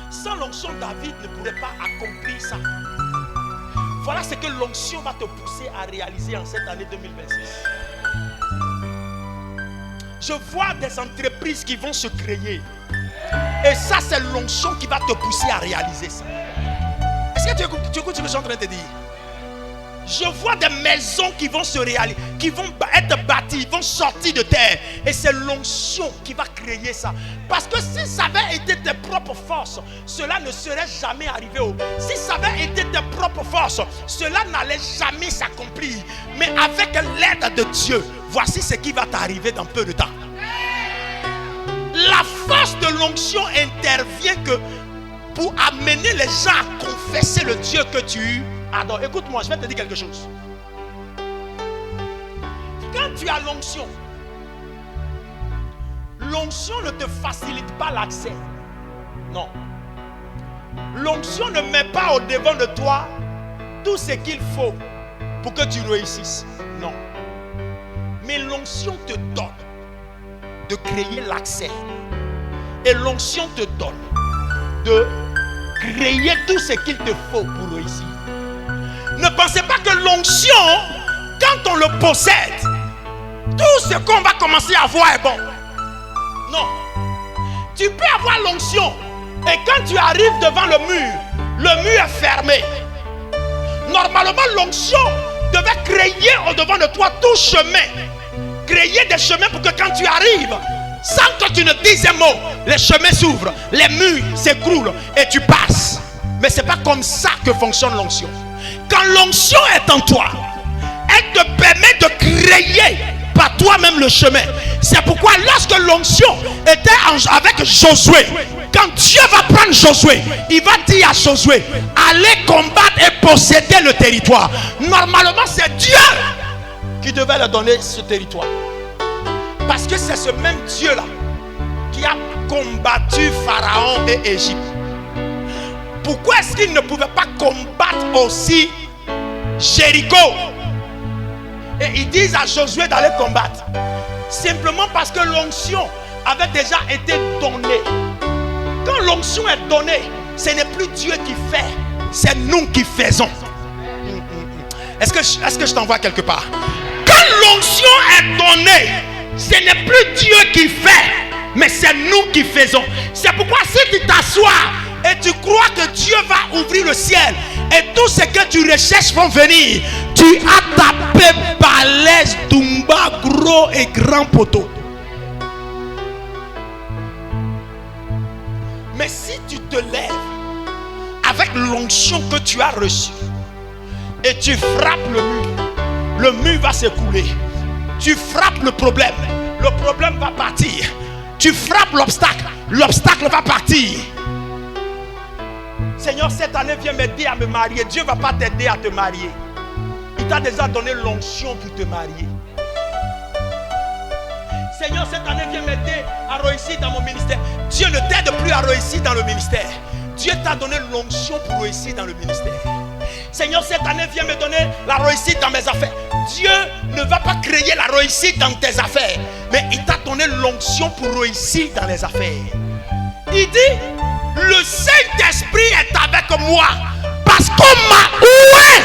Sans l'onction, David ne pourrait pas accomplir ça. Voilà ce que l'onction va te pousser à réaliser en cette année 2026. Je vois des entreprises qui vont se créer. Et ça, c'est l'onction qui va te pousser à réaliser ça. Est-ce que tu écoutes ce que je suis en train de te dire? Je vois des maisons qui vont se réaliser, qui vont être bâties, vont sortir de terre. Et c'est l'onction qui va créer ça. Parce que si ça avait été tes propres forces, cela ne serait jamais arrivé. Si ça avait été tes propres forces, cela n'allait jamais s'accomplir. Mais avec l'aide de Dieu, voici ce qui va t'arriver dans peu de temps. La force de l'onction intervient que pour amener les gens à confesser le Dieu que tu adores. Écoute-moi, je vais te dire quelque chose. Quand tu as l'onction, l'onction ne te facilite pas l'accès. Non. L'onction ne met pas au devant de toi tout ce qu'il faut pour que tu réussisses. Non. Mais l'onction te donne de créer l'accès. Et l'onction te donne de créer tout ce qu'il te faut pour réussir. Ne pensez pas que l'onction, quand on le possède, tout ce qu'on va commencer à voir est bon. Non. Tu peux avoir l'onction et quand tu arrives devant le mur est fermé. Normalement, l'onction devait créer au-devant de toi tout chemin. Créer des chemins pour que quand tu arrives, sans que tu ne dises un mot, les chemins s'ouvrent, les murs s'écroulent et tu passes. Mais ce n'est pas comme ça que fonctionne l'onction. Quand l'onction est en toi, elle te permet de créer par toi-même le chemin. C'est pourquoi lorsque l'onction était avec Josué, quand Dieu va prendre Josué, il va dire à Josué, allez combattre et posséder le territoire. Normalement, c'est Dieu qui devait leur donner ce territoire. Parce que c'est ce même Dieu-là qui a combattu Pharaon et Égypte. Pourquoi est-ce qu'il ne pouvait pas combattre aussi Jéricho? Et ils disent à Josué d'aller combattre. Simplement parce que l'onction avait déjà été donnée. Quand l'onction est donnée, ce n'est plus Dieu qui fait, c'est nous qui faisons. Est-ce que je t'envoie quelque part? Quand l'onction est donnée, ce n'est plus Dieu qui fait, mais c'est nous qui faisons. C'est pourquoi si tu t'assois et tu crois que Dieu va ouvrir le ciel et tout ce que tu recherches vont venir, tu as tapé balèze, dumba, gros et grand poteau. Mais si tu te lèves avec l'onction que tu as reçue et tu frappes le mur va s'écouler. Tu frappes le problème va partir. Tu frappes l'obstacle va partir. Seigneur, cette année viens m'aider à me marier. Dieu ne va pas t'aider à te marier. Il t'a déjà donné l'onction pour te marier. Seigneur, cette année viens m'aider à réussir dans mon ministère. Dieu ne t'aide plus à réussir dans le ministère. Dieu t'a donné l'onction pour réussir dans le ministère. Seigneur, cette année viens me donner la réussite dans mes affaires. Dieu ne va pas créer la réussite dans tes affaires, mais il t'a donné l'onction pour réussir dans les affaires. Il dit, le Saint-Esprit est avec moi parce qu'on m'a oué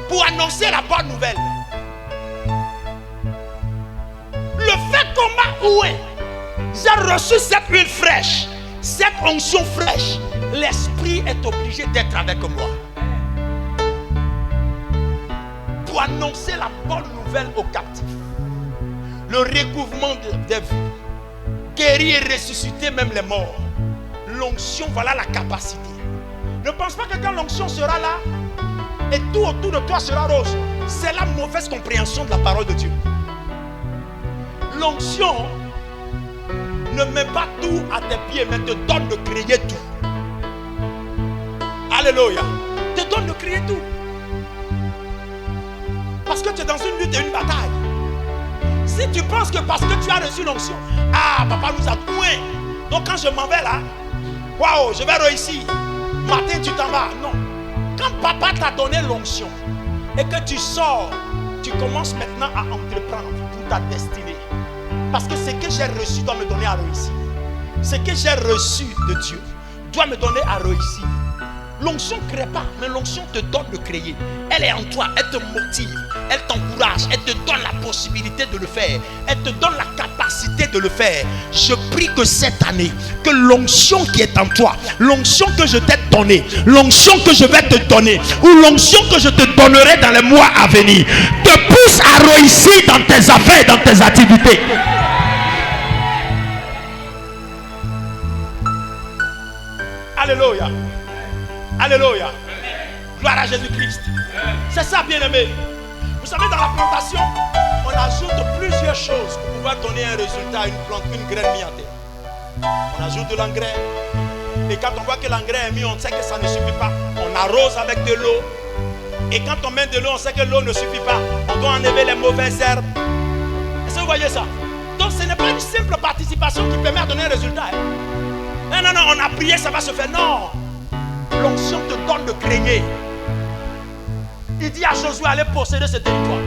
pour annoncer la bonne nouvelle. Le fait qu'on m'a oué, j'ai reçu cette huile fraîche, cette onction fraîche. L'Esprit est obligé d'être avec moi pour annoncer la bonne nouvelle aux captifs, le recouvrement des vies, guérir et ressusciter même les morts. L'onction, voilà la capacité. Ne pense pas que quand l'onction sera là, et tout autour de toi sera rose. C'est la mauvaise compréhension de la parole de Dieu. L'onction ne met pas tout à tes pieds, mais te donne de créer tout. Alléluia. Te donne de créer tout. Parce que tu es dans une lutte et une bataille. Si tu penses que parce que tu as reçu l'onction, ah, papa nous a doués, donc quand je m'en vais là, waouh, je vais réussir. Matin, tu t'en vas. Non. Quand papa t'a donné l'onction et que tu sors, tu commences maintenant à entreprendre pour ta destinée. Parce que ce que j'ai reçu doit me donner à réussir. Ce que j'ai reçu de Dieu doit me donner à réussir. L'onction ne crée pas, mais l'onction te donne de créer. Elle est en toi, elle te motive, elle t'encourage, elle te donne la possibilité de le faire. Elle te donne la capacité de le faire. Je prie que cette année, que l'onction qui est en toi, l'onction que je t'ai donnée, l'onction que je vais te donner, ou l'onction que je te donnerai dans les mois à venir, te pousse à réussir dans tes affaires, dans tes activités. Alléluia. Alléluia. Gloire à Jésus-Christ. C'est ça, bien-aimé. Vous savez, dans la plantation, on ajoute plusieurs choses pour pouvoir donner un résultat à une plante, une graine mise en terre. On ajoute de l'engrais. Et quand on voit que l'engrais est mis, on sait que ça ne suffit pas. On arrose avec de l'eau. Et quand on met de l'eau, on sait que l'eau ne suffit pas. On doit enlever les mauvaises herbes. Est-ce que vous voyez ça? Donc ce n'est pas une simple participation qui permet de donner un résultat. Non, non, non, on a prié, ça va se faire. Non. L'onction te donne de créer. Il dit à Josué, allez posséder ce territoire.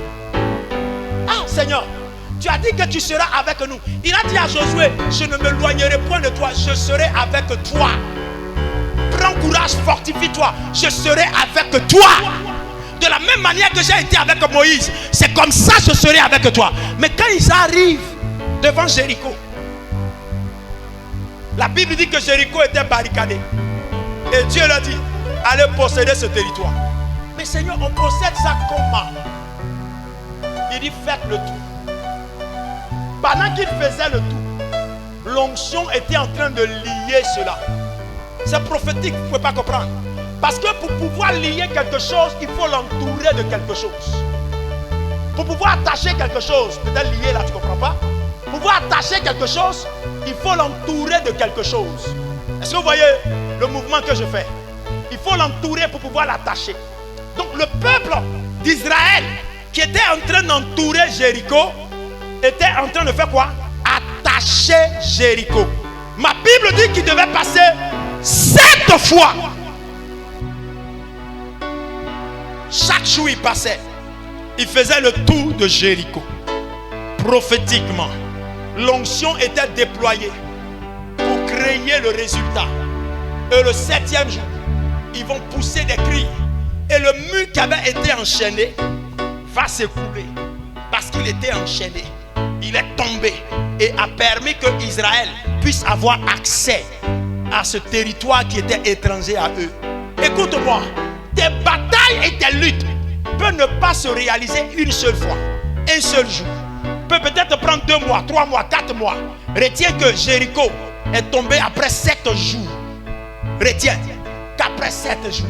Ah Seigneur, tu as dit que tu seras avec nous. Il a dit à Josué, je ne m'éloignerai point de toi, je serai avec toi. Prends courage, fortifie-toi, je serai avec toi. De la même manière que j'ai été avec Moïse, c'est comme ça que je serai avec toi. Mais quand ils arrivent devant Jéricho, la Bible dit que Jéricho était barricadé. Et Dieu leur dit, allez posséder ce territoire. Mais Seigneur, on possède ça comment? Il dit, faites le tout. Pendant qu'il faisait le tout, l'onction était en train de lier cela. C'est prophétique, vous ne pouvez pas comprendre. Parce que pour pouvoir lier quelque chose, il faut l'entourer de quelque chose. Pour pouvoir attacher quelque chose, peut-être lier là, tu ne comprends pas. Pour pouvoir attacher quelque chose, il faut l'entourer de quelque chose. Est-ce que vous voyez le mouvement que je fais? Il faut l'entourer pour pouvoir l'attacher. Donc le peuple d'Israël qui était en train d'entourer Jéricho était en train de faire quoi? Attacher Jéricho. Ma Bible dit qu'il devait passer 7 fois. Chaque jour il passait, il faisait le tour de Jéricho. Prophétiquement, l'onction était déployée pour créer le résultat. Et le 7e jour, ils vont pousser des cris. Et le mur qui avait été enchaîné va s'écouler. Parce qu'il était enchaîné. Il est tombé et a permis que Israël puisse avoir accès à ce territoire qui était étranger à eux. Écoute-moi, tes batailles et tes luttes peuvent ne pas se réaliser une seule fois, un seul jour. Peut peut-être prendre 2 mois, 3 mois, 4 mois. Retiens que Jéricho est tombé après 7 jours. Retiens qu'après 7 jours.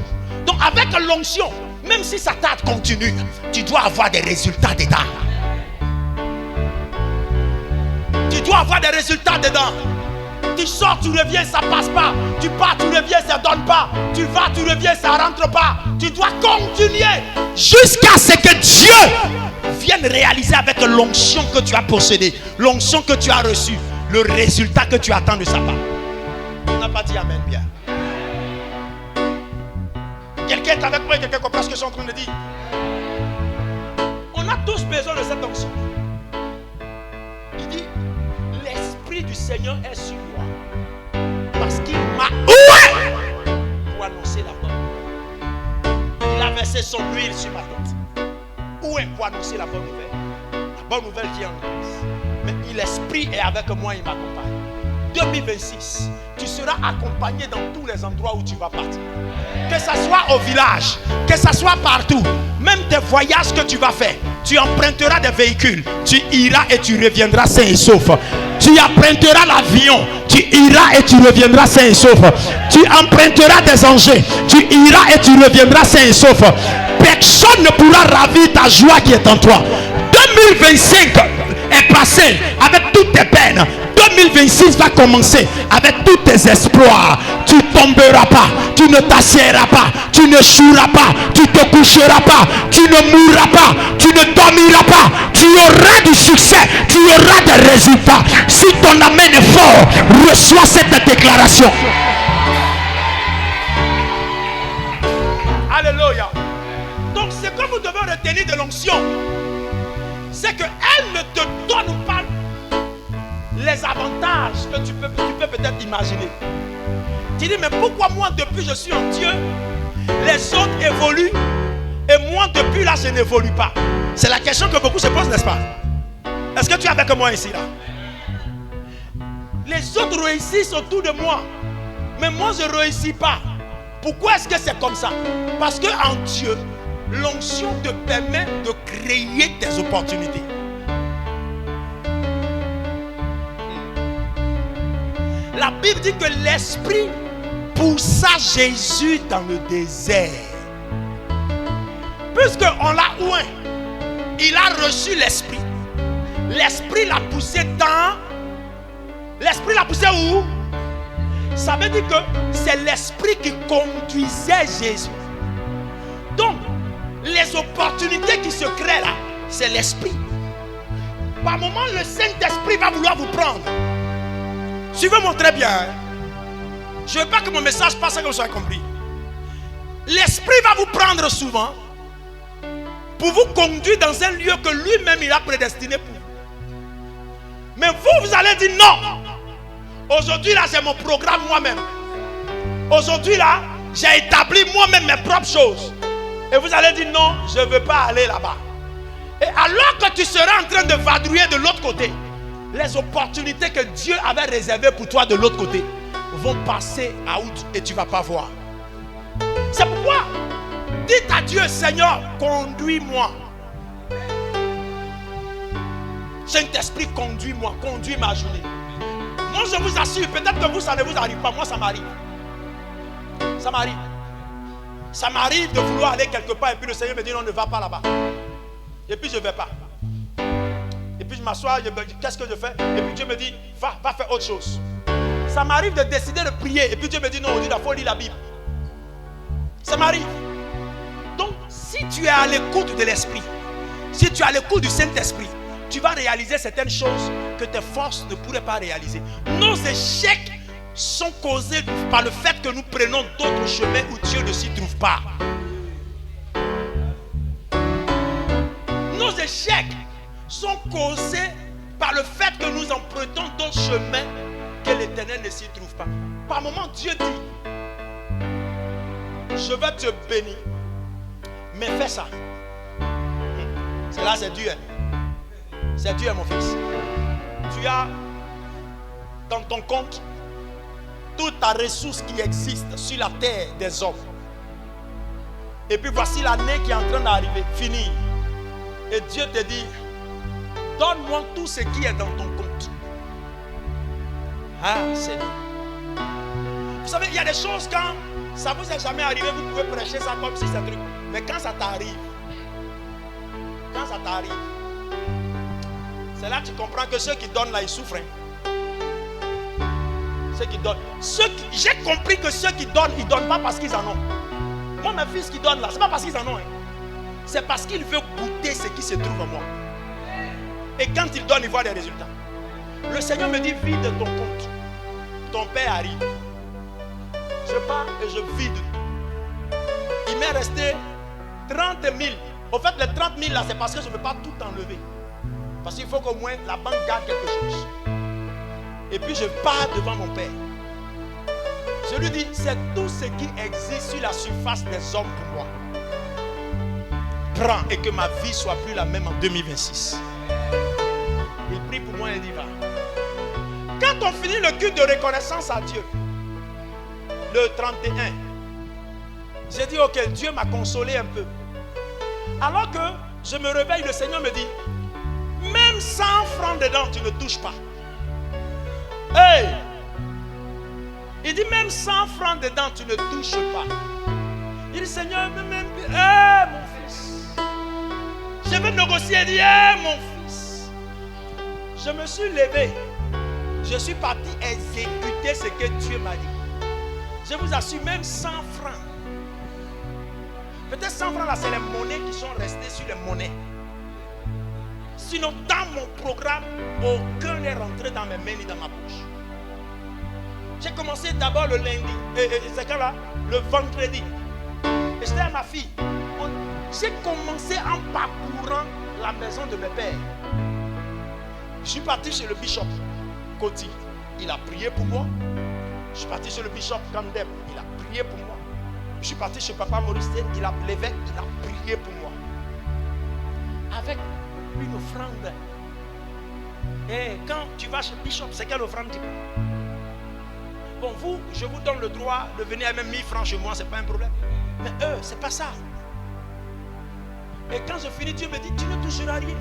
Donc avec l'onction, même si ça tarde continue, tu dois avoir des résultats dedans. Tu dois avoir des résultats dedans. Tu sors, tu reviens, ça passe pas. Tu pars, tu reviens, ça donne pas. Tu vas, tu reviens, ça rentre pas. Tu dois continuer jusqu'à ce que Dieu vienne réaliser avec l'onction que tu as possédée, l'onction que tu as reçue, le résultat que tu attends de sa part. On n'a pas dit amen bien. Quelqu'un est avec moi et quelqu'un comprend ce que je suis en train de dire. On a tous besoin de cette onction. Il dit, l'Esprit du Seigneur est sur moi. Parce qu'il m'a oué pour annoncer la bonne. Il a versé son huile sur ma tête. Où est pour annoncer la bonne nouvelle? La bonne nouvelle qui est en Christ. Mais l'Esprit est avec moi, il m'accompagne. 2026, tu seras accompagné dans tous les endroits où tu vas partir. Que ce soit au village, que ce soit partout, même tes voyages que tu vas faire, tu emprunteras des véhicules, tu iras et tu reviendras sain et sauf. Tu emprunteras l'avion, tu iras et tu reviendras sain et sauf. Tu emprunteras des engins, tu iras et tu reviendras sain et sauf. personne ne pourra ravir ta joie qui est en toi. 2025 est passé avec toutes tes peines. 2026 va commencer avec tous tes espoirs. Tu ne tomberas pas, tu ne t'assieras pas, tu ne choueras pas, tu ne te coucheras pas, tu ne mourras pas, tu ne dormiras pas. Tu auras du succès, tu auras des résultats. Si ton amen est fort, reçois cette déclaration. Alléluia. Donc ce que vous devez retenir de l'onction, c'est qu'elle ne te donne pas les avantages que tu peux peut-être imaginer. Tu dis, mais pourquoi moi depuis je suis en Dieu, les autres évoluent et moi depuis là je n'évolue pas? C'est la question que beaucoup se posent, n'est-ce pas? Est-ce que tu es avec moi ici là? Les autres réussissent autour de moi, mais moi je ne réussis pas. Pourquoi est-ce que c'est comme ça? Parce qu'en Dieu, l'onction te permet de créer tes opportunités. La Bible dit que l'Esprit poussa Jésus dans le désert. Puisqu'on l'a oint, il a reçu l'Esprit. L'Esprit l'a poussé dans... L'Esprit l'a poussé où? Ça veut dire que c'est l'Esprit qui conduisait Jésus. Donc, les opportunités qui se créent là, c'est l'Esprit. Par moment, le Saint-Esprit va vouloir vous prendre. Suivez-moi très bien. Je ne veux pas que mon message passe comme ça compris. L'Esprit va vous prendre souvent pour vous conduire dans un lieu que lui-même il a prédestiné pour vous. Mais vous allez dire non. Aujourd'hui là, c'est mon programme moi-même. Aujourd'hui là, j'ai établi moi-même mes propres choses. Et vous allez dire non, je ne veux pas aller là-bas. Et alors que tu seras en train de vadrouiller de l'autre côté, les opportunités que Dieu avait réservées pour toi de l'autre côté vont passer à out et tu ne vas pas voir. C'est pourquoi dites à Dieu, Seigneur, conduis-moi. Saint-Esprit, conduis-moi, conduis ma journée. Moi je vous assure, peut-être que vous, ça ne vous arrive pas. Moi ça m'arrive. Ça m'arrive. Ça m'arrive de vouloir aller quelque part et puis le Seigneur me dit non, ne va pas là-bas. Et puis je ne vais pas. Et puis je m'assois, je me dis qu'est-ce que je fais? Et puis Dieu me dit va faire autre chose. Ça m'arrive de décider de prier et puis Dieu me dit non, il faut lire la Bible. Ça m'arrive. Donc si tu es à l'écoute de l'Esprit, si tu es à l'écoute du Saint-Esprit, tu vas réaliser certaines choses que tes forces ne pourraient pas réaliser. Nos échecs sont causés par le fait que nous prenons d'autres chemins où Dieu ne s'y trouve pas. Nos échecs sont causés par le fait que nous empruntons d'autres chemins que l'Éternel ne s'y trouve pas. Par moment, Dieu dit, je vais te bénir, mais fais ça. C'est là, c'est dur. C'est dur, mon fils. Tu as dans ton compte toute ta ressource qui existe sur la terre des hommes. Et puis voici l'année qui est en train d'arriver, finir. Et Dieu te dit, donne-moi tout ce qui est dans ton compte. Ah, Seigneur. Vous savez, il y a des choses quand ça vous est jamais arrivé, vous pouvez prêcher ça comme si c'est un truc. Mais quand ça t'arrive, c'est là que tu comprends que ceux qui donnent là, ils souffrent. Ceux qui donnent. J'ai compris que ceux qui donnent, ils ne donnent pas parce qu'ils en ont. Moi, mes fils qui donnent là, ce n'est pas parce qu'ils en ont. C'est parce qu'ils veulent goûter ce qui se trouve en moi. Et quand ils donnent, ils voient des résultats. Le Seigneur me dit, vide ton compte. Ton père arrive. Je pars et je vide. Il m'est resté 30 000. Au fait, les 30 000 là, c'est parce que je ne peux pas tout enlever. Parce qu'il faut qu'au moins la banque garde quelque chose. Et puis je pars devant mon père. Je lui dis, c'est tout ce qui existe sur la surface des hommes pour moi. Prends et que ma vie soit plus la même en 2026. Il prie pour moi et il dit va. Quand on finit le culte de reconnaissance à Dieu, le 31, j'ai dit ok, Dieu m'a consolé un peu. Alors que je me réveille, le Seigneur me dit, même 100 francs dedans, tu ne touches pas. Hey! Il dit, même 100 francs dedans, tu ne touches pas. Il dit, Seigneur, même... Hey, mon fils. Je vais négocier. Il dit, hey, mon fils. Je me suis levé. Je suis parti exécuter ce que Dieu m'a dit. Je vous assure, même 100 francs. Peut-être 100 francs là, c'est les monnaies qui sont restées sur les monnaies. Sinon, dans mon programme, aucun n'est rentré dans mes mains ni dans ma poche. J'ai commencé d'abord le lundi. C'est quand là? Le vendredi. Et j'étais à ma fille. J'ai commencé en parcourant la maison de mes pères. Je suis parti chez le bishop Koti. Il a prié pour moi. Je suis parti chez le bishop Kandem. Il a prié pour moi. Je suis parti chez papa Maurice. L'évêque, il a prié pour moi. Avec une offrande. Et quand tu vas chez le bishop, c'est quelle offrande tu prends? Bon, vous, je vous donne le droit de venir à même 1000 francs chez moi, c'est pas un problème. Mais eux, c'est pas ça. Et quand je finis, Dieu me dit, tu ne toucheras rien.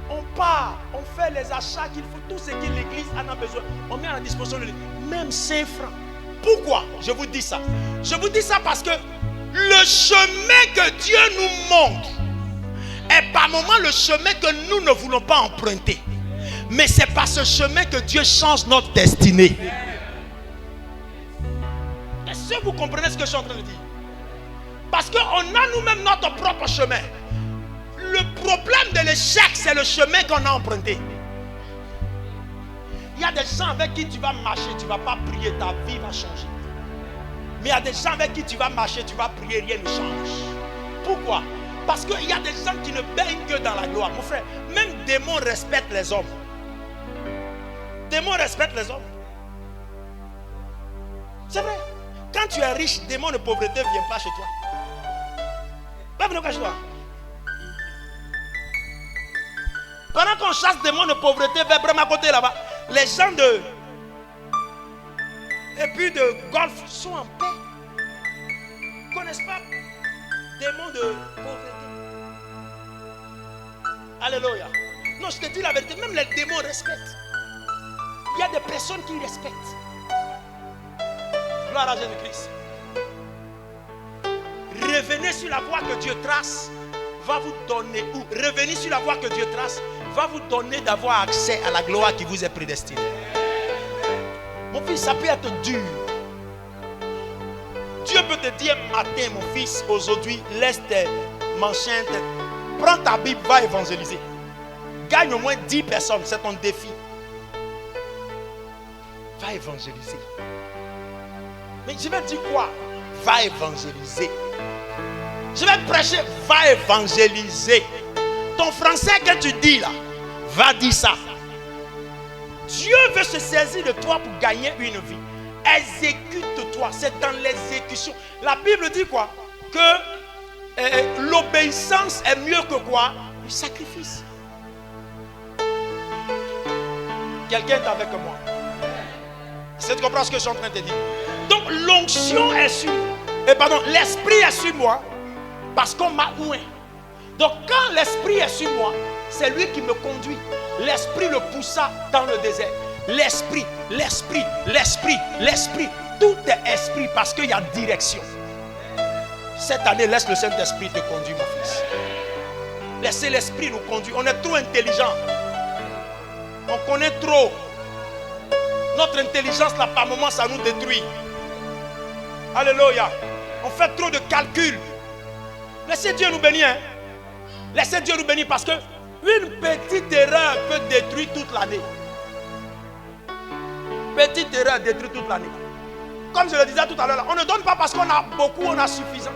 On part, on fait les achats qu'il faut, tout ce que l'église en a besoin. On met à la disposition de l'église, même 5 francs. Pourquoi je vous dis ça? Je vous dis ça parce que le chemin que Dieu nous montre est par moments le chemin que nous ne voulons pas emprunter. Mais c'est par ce chemin que Dieu change notre destinée. Est-ce que vous comprenez ce que je suis en train de dire? Parce qu'on a nous-mêmes notre propre chemin. Le problème de l'échec, c'est le chemin qu'on a emprunté. Il y a des gens avec qui tu vas marcher, tu ne vas pas prier, ta vie va changer. Mais il y a des gens avec qui tu vas marcher, tu vas prier, rien ne change. Pourquoi? Parce qu'il y a des gens qui ne baignent que dans la gloire. Mon frère, même démons respectent les hommes. Démons respectent les hommes. C'est vrai. Quand tu es riche, démon de pauvreté ne vient pas chez toi. Pas venir chez toi. Pendant qu'on chasse démon de pauvreté vers Brema côté là-bas, les gens de et puis de golf sont en paix. Ils ne connaissent pas démon de pauvreté. Alléluia. Non, je te dis la vérité, même les démons respectent. Il y a des personnes qui respectent. Gloire à Jésus-Christ. Revenez sur la voie que Dieu trace, va vous donner, ou revenez sur la voie que Dieu trace, va vous donner d'avoir accès à la gloire qui vous est prédestinée. Mon fils, ça peut être dur. Dieu peut te dire matin, mon fils, aujourd'hui, laisse tes manchettes, prends ta Bible, va évangéliser. Gagne au moins 10 personnes, c'est ton défi. Va évangéliser. Mais je vais dire quoi? Va évangéliser. Je vais prêcher, va évangéliser. Ton français que tu dis là, va dire ça. Dieu veut se saisir de toi pour gagner une vie. Exécute-toi, c'est dans l'exécution. La Bible dit quoi? Que l'obéissance est mieux que quoi? Le sacrifice. Quelqu'un est avec moi? C'est de comprendre ce que je suis en train de te dire. Donc l'onction est sur moi. L'esprit est sur moi parce qu'on m'a oué. Donc quand l'esprit est sur moi, c'est lui qui me conduit. L'esprit le poussa dans le désert. L'esprit, l'esprit, l'esprit, l'esprit. Tout est esprit parce qu'il y a direction. Cette année, laisse le Saint-Esprit te conduire, mon fils. Laissez l'esprit nous conduire. On est trop intelligent. On connaît trop. Notre intelligence, là, par moment, ça nous détruit. Alléluia. On fait trop de calculs. Laissez Dieu nous bénir. Hein? Laissez Dieu nous bénir parce que une petite erreur peut détruire toute l'année. Petite erreur détruit toute l'année. Comme je le disais tout à l'heure, on ne donne pas parce qu'on a beaucoup, on a suffisant.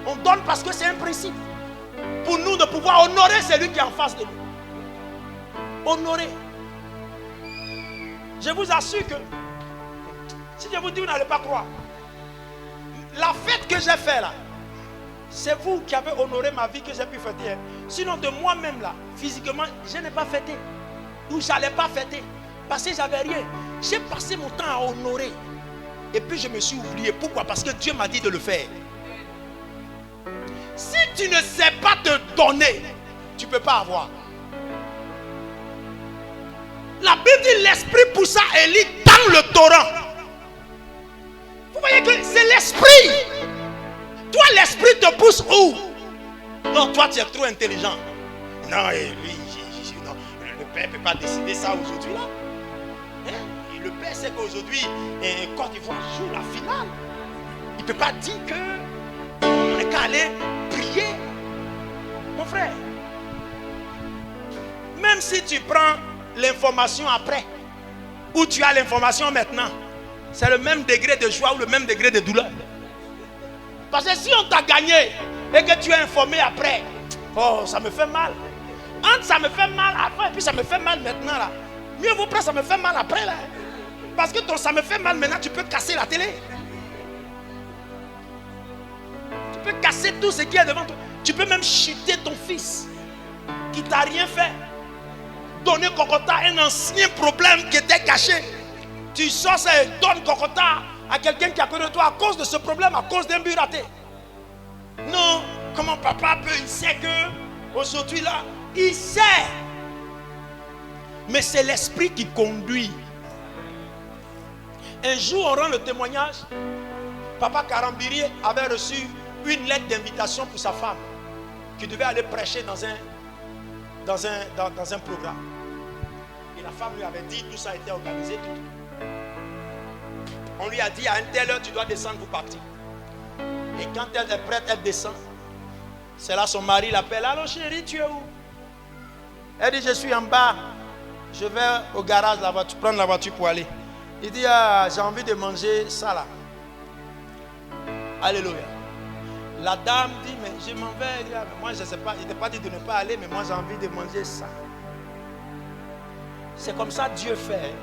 On donne parce que c'est un principe. Pour nous de pouvoir honorer celui qui est en face de nous. Honorer. Je vous assure que si je vous dis, vous n'allez pas croire. La fête que j'ai faite là, c'est vous qui avez honoré ma vie que j'ai pu fêter. Sinon de moi-même là, physiquement, je n'ai pas fêté. Ou je n'allais pas fêter. Parce que j'avais rien. J'ai passé mon temps à honorer. Et puis je me suis oublié. Pourquoi? Parce que Dieu m'a dit de le faire. Si tu ne sais pas te donner, tu ne peux pas avoir. La Bible dit l'esprit poussa Élie dans le torrent. Vous voyez que c'est l'esprit. Toi, l'esprit te pousse où? Non, toi tu es trop intelligent. Non, lui, non, le père ne peut pas décider ça aujourd'hui là. Hein? Et le père sait qu'aujourd'hui, Côte d'Ivoire joue la finale. Il ne peut pas dire que on n'est qu'à aller prier. Mon frère, même si tu prends l'information après, ou tu as l'information maintenant, c'est le même degré de joie ou le même degré de douleur. Parce que si on t'a gagné et que tu es informé après, oh, ça me fait mal. Entre ça me fait mal avant et puis ça me fait mal maintenant là. Mieux vaut prendre ça me fait mal après là. Parce que ton ça me fait mal maintenant, tu peux casser la télé. Tu peux casser tout ce qui est devant toi. Tu peux même chuter ton fils qui t'a rien fait. Donner Kokota un ancien problème qui était caché. Tu sors ça et donnes Kokota à quelqu'un qui est à côté de toi à cause de ce problème, à cause d'un but raté. Non, comment papa peut, il sait que aujourd'hui là, il sait. Mais c'est l'esprit qui conduit. Un jour, on rend le témoignage. Papa Karambiri avait reçu une lettre d'invitation pour sa femme qui devait aller prêcher dans un programme. Et la femme lui avait dit, tout ça a été organisé. Tout. On lui a dit, à une telle heure, tu dois descendre pour partir. Et quand elle est prête, elle descend. C'est là son mari l'appelle. Allô chérie, tu es où? Elle dit, je suis en bas. Je vais au garage, prendre la voiture pour aller. Il dit, ah, j'ai envie de manger ça là. Alléluia. La dame dit, mais je m'en vais. Elle dit, ah, mais moi je ne sais pas, il n'a pas dit de ne pas aller, mais moi j'ai envie de manger ça. C'est comme ça Dieu fait.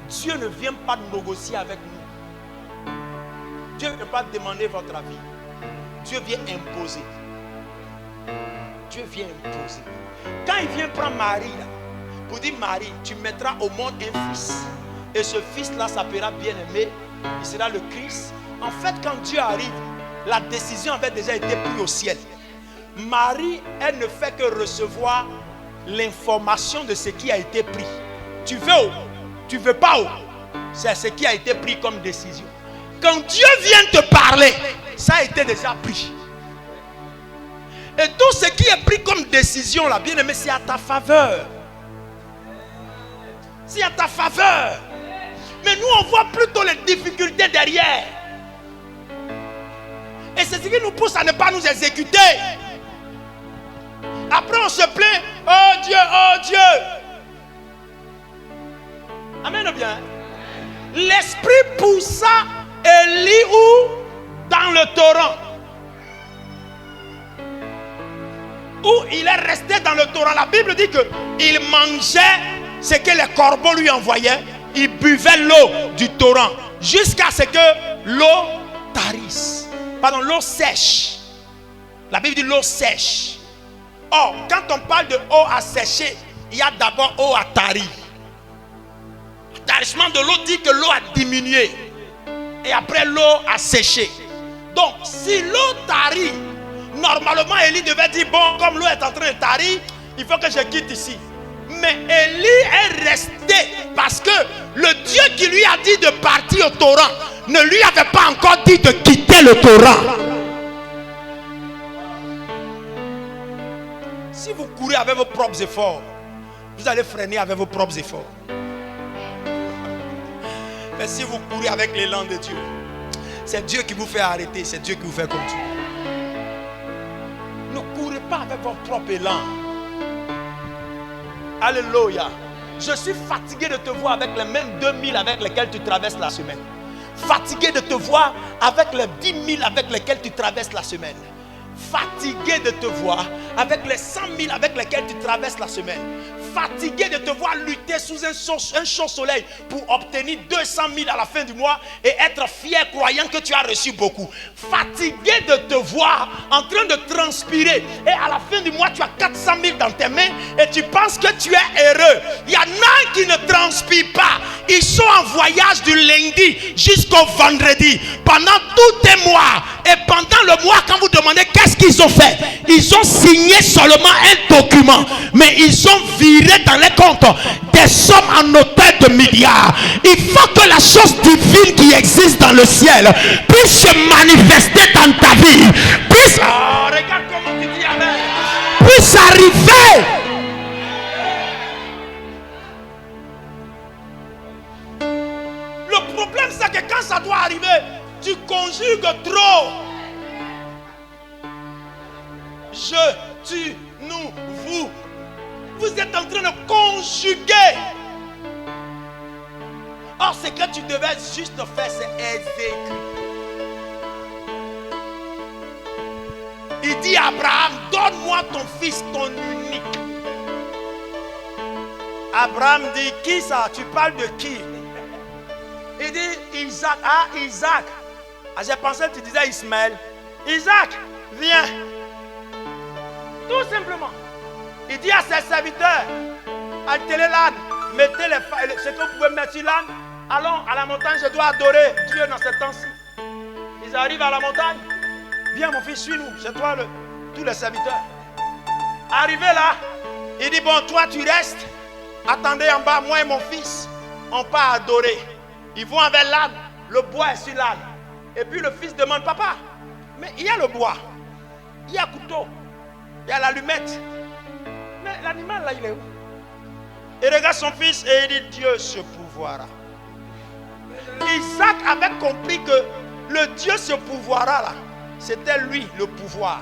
Dieu ne vient pas négocier avec nous. Dieu ne vient pas demander votre avis. Dieu vient imposer. Dieu vient imposer. Quand il vient prendre Marie, là, pour dire Marie, tu mettras au monde un fils. Et ce fils-là s'appellera bien-aimé. Il sera le Christ. En fait, quand Dieu arrive, la décision avait déjà été prise au ciel. Marie, elle ne fait que recevoir l'information de ce qui a été pris. Tu veux ou tu veux pas ou, c'est ce qui a été pris comme décision. Quand Dieu vient te parler, ça a été déjà pris. Et tout ce qui est pris comme décision, là, bien aimé, c'est à ta faveur. C'est à ta faveur. Mais nous, on voit plutôt les difficultés derrière. Et c'est ce qui nous pousse à ne pas nous exécuter. Après, on se plaint. Oh Dieu, oh Dieu. Amen ou bien? L'esprit poussa Élie où? Dans le torrent. Où il est resté dans le torrent. La Bible dit qu'il mangeait ce que les corbeaux lui envoyaient. Il buvait l'eau du torrent jusqu'à ce que l'eau tarisse. Pardon, l'eau sèche. La Bible dit l'eau sèche. Or, quand on parle de eau à sécher, il y a d'abord eau à tarir. Le tarissement de l'eau dit que l'eau a diminué. Et après l'eau a séché. Donc, si l'eau tarit, normalement Élie devait dire, bon, comme l'eau est en train de tarir, il faut que je quitte ici. Mais Élie est resté parce que le Dieu qui lui a dit de partir au torrent ne lui avait pas encore dit de quitter le torrent. Si vous courez avec vos propres efforts, vous allez freiner avec vos propres efforts. Mais si vous courez avec l'élan de Dieu, c'est Dieu qui vous fait arrêter, c'est Dieu qui vous fait continuer. Ne courez pas avec votre propre élan. Alléluia. Je suis fatigué de te voir avec les mêmes 2000 avec lesquels tu traverses la semaine. Fatigué de te voir avec les 10 000 avec lesquels tu traverses la semaine. Fatigué de te voir avec les 100 000 avec lesquels tu traverses la semaine. Fatigué de te voir lutter sous un chaud soleil pour obtenir 200 000 à la fin du mois et être fier croyant que tu as reçu beaucoup. Fatigué de te voir en train de transpirer et à la fin du mois tu as 400 000 dans tes mains et tu penses que tu es heureux. Il y en a qui ne transpirent pas. Ils sont en voyage du lundi jusqu'au vendredi pendant tout un mois. Et pendant le mois, quand vous demandez qu'est-ce qu'ils ont fait, ils ont signé seulement un document, mais ils ont viré dans les comptes des sommes en hauteur de milliards. Il faut que la chose divine qui existe dans le ciel puisse se manifester dans ta vie. Puisse... Oh, regarde comment tu dis je, tu, nous, vous. Vous êtes en train de conjuguer. Or, ce que tu devais juste faire, c'est exécuter. Il dit à Abraham, donne-moi ton fils, ton unique. Abraham dit, qui ça? Tu parles de qui? Il dit, Isaac. Ah, Isaac. Ah, j'ai pensé que tu disais Ismaël. Isaac, viens. Tout simplement. Il dit à ses serviteurs, altez l'âne, mettez ce que vous pouvez mettre sur l'âne. Allons à la montagne, je dois adorer Dieu dans ce temps-ci. Ils arrivent à la montagne. Viens mon fils, suis-nous. C'est toi tous les serviteurs. Arrivé là, il dit, bon, toi tu restes. Attendez en bas, moi et mon fils, on part adorer. Ils vont avec l'âne, le bois est sur l'âne. Et puis le fils demande, papa, mais il y a le bois, il y a le couteau, il y a l'allumette. Mais l'animal là, il est où? Il regarde son fils et il dit, Dieu se pourvoira. Isaac avait compris que le Dieu se pourvoira là, c'était lui le pouvoir.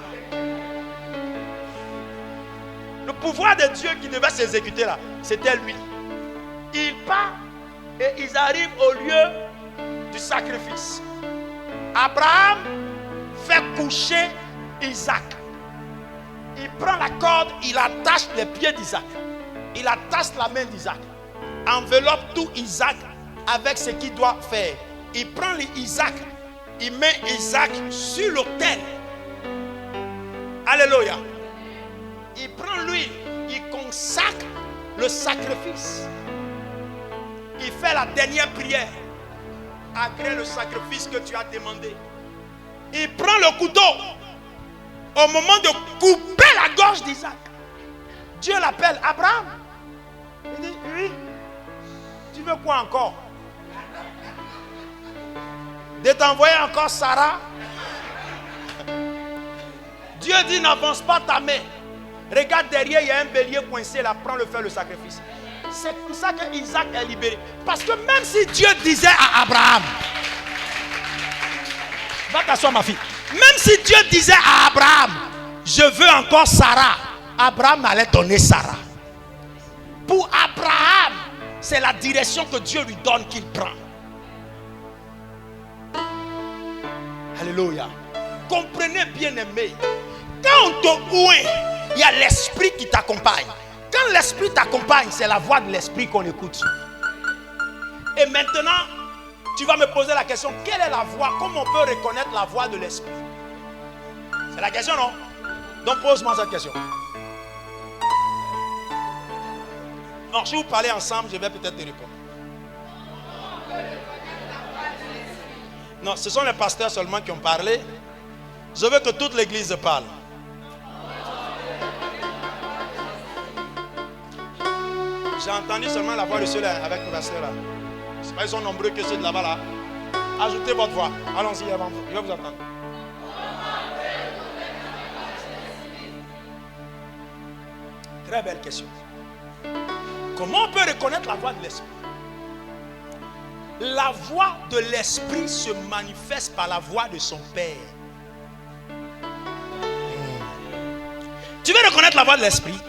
Le pouvoir de Dieu qui devait s'exécuter là, c'était lui. Il part et ils arrivent au lieu du sacrifice. Abraham fait coucher Isaac. Il prend la corde, il attache les pieds d'Isaac. Il attache la main d'Isaac. Enveloppe tout Isaac avec ce qu'il doit faire. Il prend Isaac, il met Isaac sur l'autel. Alléluia. Il prend l'huile, il consacre le sacrifice. Il fait la dernière prière. Agrée le sacrifice que tu as demandé. Il prend le couteau. Au moment de couper la gorge d'Isaac, Dieu l'appelle Abraham. Il dit, oui, tu veux quoi encore? De t'envoyer encore Sarah? Dieu dit, n'avance pas ta main. Regarde derrière, il y a un bélier coincé là, prends-le, fais le sacrifice. C'est pour ça que Isaac est libéré. Parce que même si Dieu disait à Abraham, va t'asseoir ma fille. Même si Dieu disait à Abraham, je veux encore Sarah, Abraham allait donner Sarah. Pour Abraham, c'est la direction que Dieu lui donne qu'il prend. Alléluia. Comprenez bien aimé, quand on te oint, il y a l'esprit qui t'accompagne. Quand l'esprit t'accompagne, c'est la voix de l'esprit qu'on écoute. Et maintenant, tu vas me poser la question, quelle est la voix? Comment on peut reconnaître la voix de l'esprit? C'est la question, non? Donc pose-moi cette question. Non, si vous parlez ensemble, je vais peut-être te répondre. Non, ce sont les pasteurs seulement qui ont parlé. Je veux que toute l'église parle. J'ai entendu seulement la voix de ceux-là avec le pasteur là. C'est pas ils sont nombreux que ceux de là-bas là. Ajoutez votre voix. Allons-y avant vous. Je vais vous entendre. Très belle question. Comment on peut reconnaître la voix de l'esprit? La voix de l'esprit se manifeste par la voix de son Père. Tu veux reconnaître la voix de l'esprit?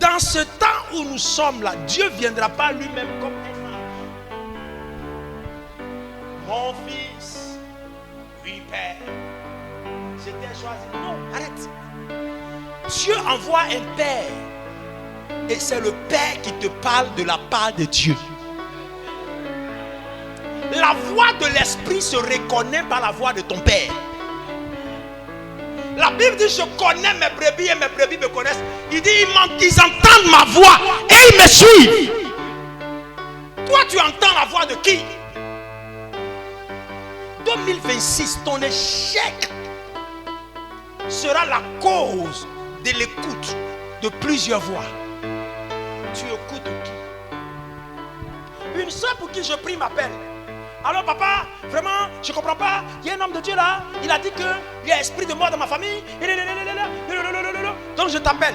Dans ce temps où nous sommes là, Dieu ne viendra pas lui-même comme un ange. Mon fils, oui Père, je t'ai choisi. Non, arrête. Dieu envoie un Père. Et c'est le Père qui te parle de la part de Dieu. La voix de l'esprit se reconnaît par la voix de ton Père. La Bible dit, je connais mes brebis et mes brebis me connaissent. Il dit, ils entendent ma voix et ils me suivent. Toi, tu entends la voix de qui? 2026, ton échec sera la cause de l'écoute de plusieurs voix. Tu écoutes qui? Une soeur pour qui je prie m'appelle. Alors papa, vraiment, je ne comprends pas. Il y a un homme de Dieu là. Il a dit qu'il y a esprit de mort dans ma famille. Donc je t'appelle.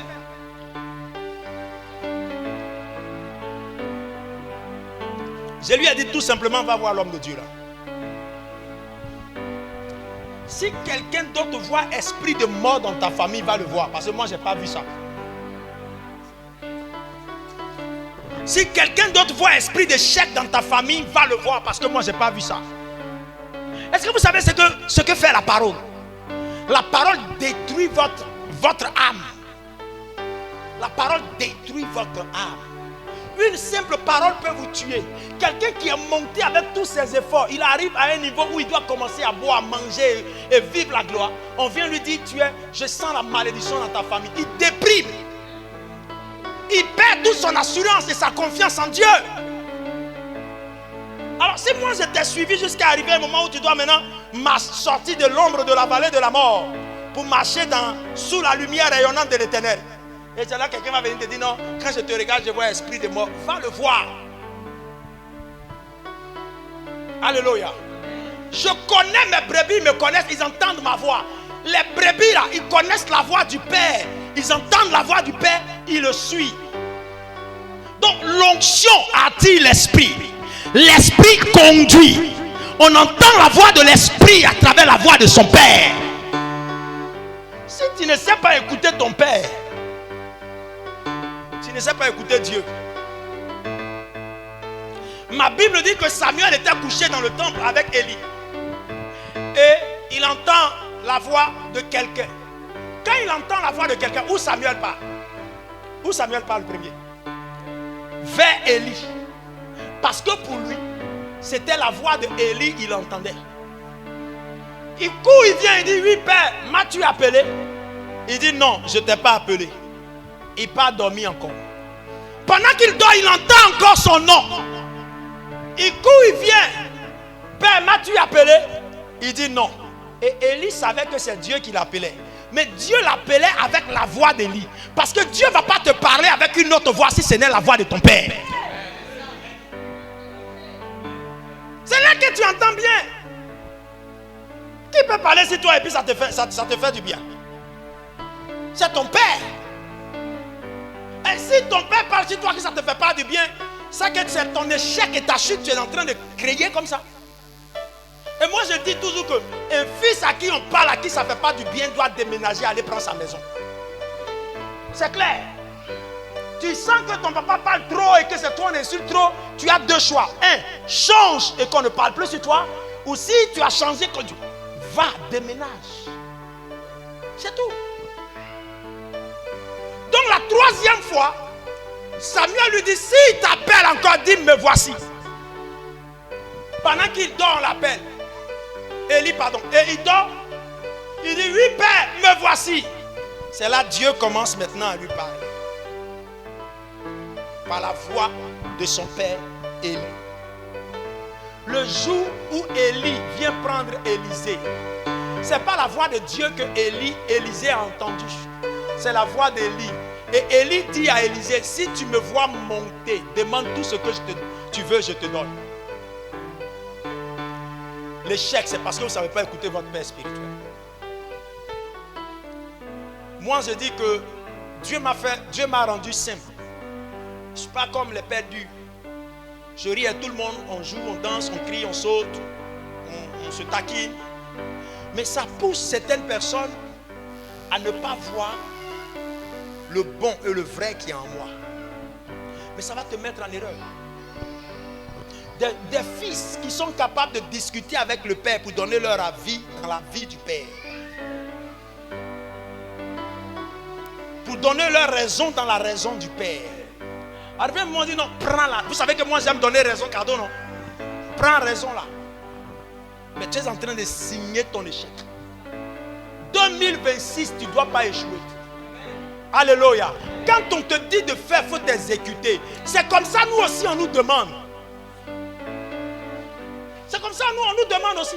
Je lui ai dit tout simplement, va voir l'homme de Dieu là. Si quelqu'un d'autre voit esprit de mort dans ta famille, va le voir. Parce que moi, je n'ai pas vu ça. Si quelqu'un d'autre voit esprit d'échec dans ta famille, va le voir. Parce que moi, je n'ai pas vu ça. Est-ce que vous savez ce que fait la parole? La parole détruit votre âme. La parole détruit votre âme. Une simple parole peut vous tuer. Quelqu'un qui est monté avec tous ses efforts, il arrive à un niveau où il doit commencer à boire, à manger et vivre la gloire. On vient lui dire, je sens la malédiction dans ta famille. Il déprime. Il perd toute son assurance et sa confiance en Dieu. Alors si moi je t'ai suivi jusqu'à arriver à un moment où tu dois maintenant sortir de l'ombre de la vallée de la mort pour marcher sous la lumière rayonnante de l'Éternel. Et c'est là quelqu'un va venir te dire non, quand je te regarde, je vois esprit de mort. Va le voir. Alléluia. Je connais mes brebis, ils me connaissent, ils entendent ma voix. Les brebis là, ils connaissent la voix du Père. Ils entendent la voix du Père, ils le suivent. Donc l'onction attire l'esprit. L'esprit conduit. On entend la voix de l'esprit à travers la voix de son Père. Si tu ne sais pas écouter ton Père, tu ne sais pas écouter Dieu. Ma Bible dit que Samuel était couché dans le temple avec Élie. Et il entend la voix de quelqu'un. Quand il entend la voix de quelqu'un, où Samuel parle? Où Samuel parle premier? Vers Élie. Parce que pour lui, c'était la voix de Élie, il entendait. Il court, il vient, il dit, oui père, m'as-tu appelé? Il dit, non, je ne t'ai pas appelé. Il part dormir encore. Pendant qu'il dort, il entend encore son nom. Il court, il vient. Père, m'as-tu appelé? Il dit non. Et Élie savait que c'est Dieu qui l'appelait. Mais Dieu l'appelait avec la voix d'Élie. Parce que Dieu ne va pas te parler avec une autre voix si ce n'est la voix de ton Père. C'est là que tu entends bien. Qui peut parler sur toi et puis ça te fait du bien? C'est ton Père. Et si ton Père parle sur toi que ça ne te fait pas du bien, c'est que c'est ton échec et ta chute, tu es en train de crier comme ça. Et moi je dis toujours qu'un fils à qui on parle, à qui ça ne fait pas du bien, doit déménager, aller prendre sa maison. C'est clair. Tu sens que ton papa parle trop et que c'est toi on insulte trop, tu as deux choix. Un, change et qu'on ne parle plus sur toi. Ou si tu as changé, va, déménage. C'est tout. Donc la troisième fois, Samuel lui dit, s'il t'appelle encore, dis, me voici. Pendant qu'il dort, on l'appelle. Élie, pardon. Et il dort. Il dit, oui père, me voici. C'est là Dieu commence maintenant à lui parler. Par la voix de son père Élie. Le jour où Élie vient prendre Élisée, ce n'est pas la voix de Dieu que Élisée a entendue. C'est la voix d'Élie. Et Élie dit à Élisée, si tu me vois monter, demande tout ce que tu veux, je te donne. L'échec, c'est parce que vous ne savez pas écouter votre père spirituel. Moi, je dis que Dieu m'a rendu simple. Je ne suis pas comme les pères durs. Je ris à tout le monde, on joue, on danse, on crie, on saute, on se taquine. Mais ça pousse certaines personnes à ne pas voir le bon et le vrai qui est en moi. Mais ça va te mettre en erreur. Des fils qui sont capables de discuter avec le Père pour donner leur avis dans la vie du Père. Pour donner leur raison dans la raison du Père. Arrivé un moment, on dit non, prends-la. Vous savez que moi j'aime donner raison, cadeau, non? Prends raison là. Mais tu es en train de signer ton échec. 2026, tu ne dois pas échouer. Alléluia. Quand on te dit de faire, il faut t'exécuter. C'est comme ça, nous aussi, on nous demande. C'est comme ça, nous, on nous demande aussi.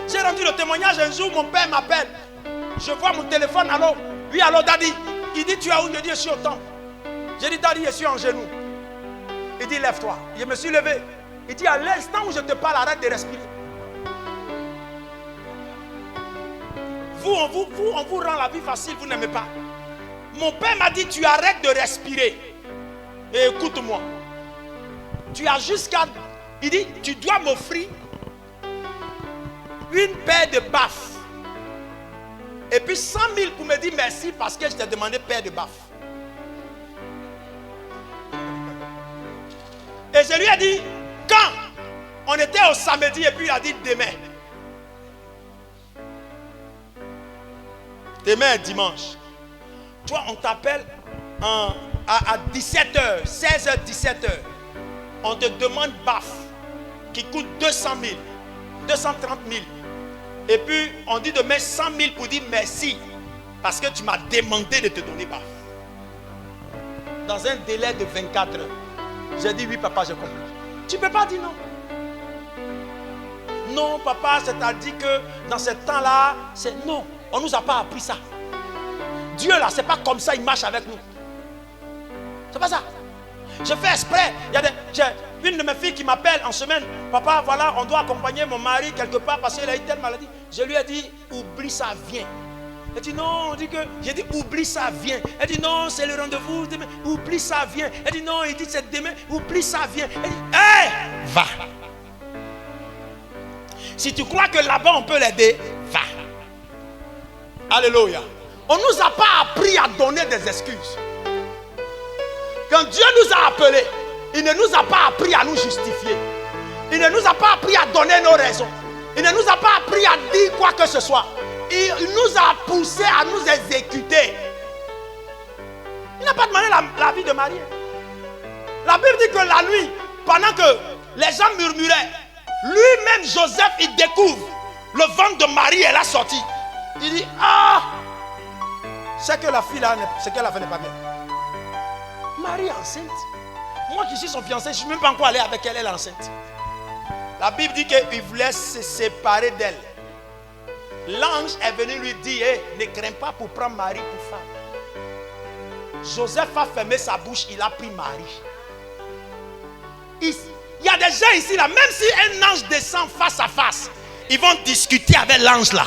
J'ai rendu le témoignage un jour, mon père m'appelle. Je vois mon téléphone, allô? Oui, allô, daddy. Il dit, tu es où? Je dis, je suis au temple. J'ai dit, daddy, je suis en genoux. Il dit, lève-toi. Je me suis levé. Il dit, à l'instant où je te parle, arrête de respirer. On vous rend la vie facile, vous n'aimez pas. Mon père m'a dit, tu arrêtes de respirer. Et écoute-moi. Tu as jusqu'à... Il dit, tu dois m'offrir une paire de baffes. Et puis 100 000 pour me dire merci parce que je t'ai demandé paire de baffes. Et je lui ai dit, quand on était au samedi et puis il a dit demain. Demain est dimanche. Toi, on t'appelle à 17h, 16h, 17h. On te demande baf qui coûte 200 000, 230 000. Et puis, on dit de mettre 100 000 pour dire merci. Parce que tu m'as demandé de te donner baf. Dans un délai de 24 heures. J'ai dit oui, papa, j'ai compris. Tu ne peux pas dire non. Non, papa, c'est-à-dire que dans ce temps-là, c'est non. On ne nous a pas appris ça. Dieu là, c'est pas comme ça, il marche avec nous. C'est pas ça. Je fais exprès. J'ai une de mes filles qui m'appelle en semaine. Papa, voilà, on doit accompagner mon mari quelque part parce qu'il a eu telle maladie. Je lui ai dit, oublie ça, viens. Elle dit non, j'ai dit oublie ça, viens. Elle dit non, c'est le rendez-vous demain. Oublie ça, viens. Elle dit non, il dit c'est demain. Oublie ça, viens. Elle dit, hé, va. Si tu crois que là-bas on peut l'aider, va. Alléluia. On ne nous a pas appris à donner des excuses. Quand Dieu nous a appelés, il ne nous a pas appris à nous justifier. Il ne nous a pas appris à donner nos raisons. Il ne nous a pas appris à dire quoi que ce soit. Il nous a poussés à nous exécuter. Il n'a pas demandé la vie de Marie. La Bible dit que la nuit, pendant que les gens murmuraient, lui-même Joseph, il découvre le ventre de Marie, elle a sorti. Il dit, ah, c'est que la fille là, ce qu'elle a fait n'est pas bien. Marie est enceinte. Moi qui suis son fiancé, je ne suis même pas encore allé avec elle, elle est enceinte. La Bible dit qu'il voulait se séparer d'elle. L'ange est venu lui dire, hey, ne crains pas pour prendre Marie pour femme. Joseph a fermé sa bouche, il a pris Marie. Il y a des gens ici là, même si un ange descend face à face, ils vont discuter avec l'ange là.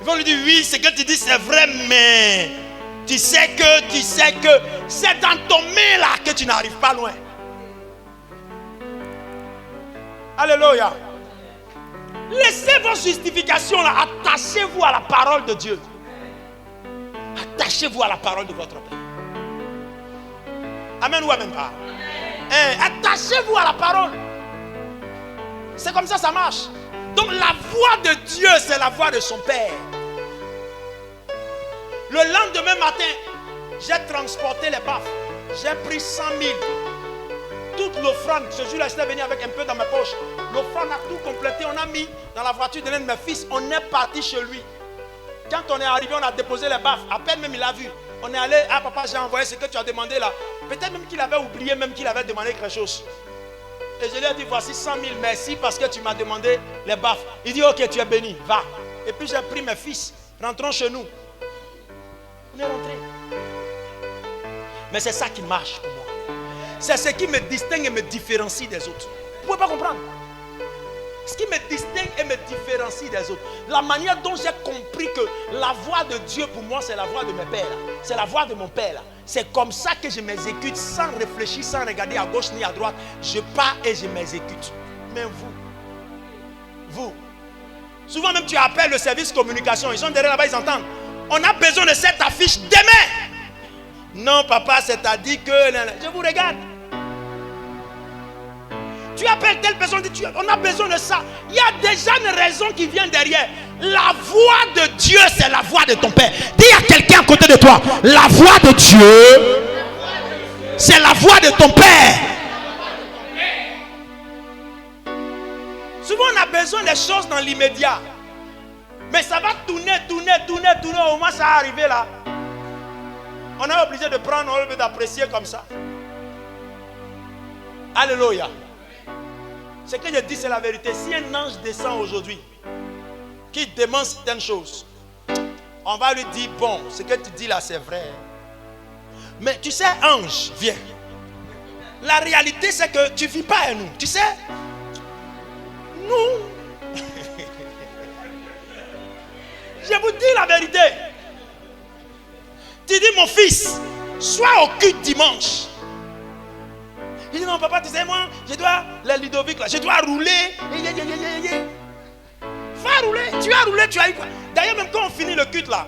Ils vont lui dire, oui, ce que tu dis c'est vrai, mais tu sais que c'est dans ton main là que tu n'arrives pas loin. Alléluia. Laissez vos justifications là, attachez-vous à la parole de Dieu. Attachez-vous à la parole de votre Père. Amen ou amen pas. Attachez-vous à la parole. C'est comme ça, ça marche. Donc la voix de Dieu, c'est la voix de son Père. Le lendemain matin, j'ai transporté les baffes. J'ai pris 100 000. Toute l'offrande, ce jour-là, j'étais venu avec un peu dans ma poche. L'offrande a tout complété. On a mis dans la voiture de l'un de mes fils. On est parti chez lui. Quand on est arrivé, on a déposé les baffes. À peine même il a vu. On est allé, ah papa, j'ai envoyé ce que tu as demandé là. Peut-être même qu'il avait oublié, même qu'il avait demandé quelque chose. Et je lui ai dit, voici 100 000, merci parce que tu m'as demandé les baffes. Il dit, ok, tu es béni, va. Et puis j'ai pris mes fils, rentrons chez nous. On est rentrés. Mais c'est ça qui marche pour moi. C'est ce qui me distingue et me différencie des autres. Vous ne pouvez pas comprendre. Ce qui me distingue et me différencie des autres. La manière dont j'ai compris que la voix de Dieu pour moi, c'est la voix de mes pères. C'est la voix de mon père. C'est comme ça que je m'exécute sans réfléchir, sans regarder à gauche ni à droite. Je pars et je m'exécute. Mais vous, souvent même tu appelles le service communication. Ils sont derrière là-bas, ils entendent. On a besoin de cette affiche demain. Non papa, c'est-à-dire que... Je vous regarde. Tu appelles telle personne, on a besoin de ça. Il y a déjà une raison qui vient derrière. La voix de Dieu, c'est la voix de ton Père. Dis à quelqu'un à côté de toi, la voix de Dieu, c'est la voix de ton Père. Souvent on a besoin des choses dans l'immédiat. Mais ça va tourner. Au moins ça va arriver là. On est obligé de prendre, on est obligé d'apprécier comme ça. Alléluia. Ce que je dis, c'est la vérité. Si un ange descend aujourd'hui, qui demande certaines choses, on va lui dire, bon, ce que tu dis là, c'est vrai. Mais tu sais, ange, viens. La réalité, c'est que tu ne vis pas à nous. Tu sais, nous, je vous dis la vérité. Tu dis, mon fils, sois au culte dimanche. Il dit non, papa, tu sais, moi, je dois, les Ludovic là, je dois rouler. Va rouler, tu as eu quoi? D'ailleurs, même quand on finit le culte là,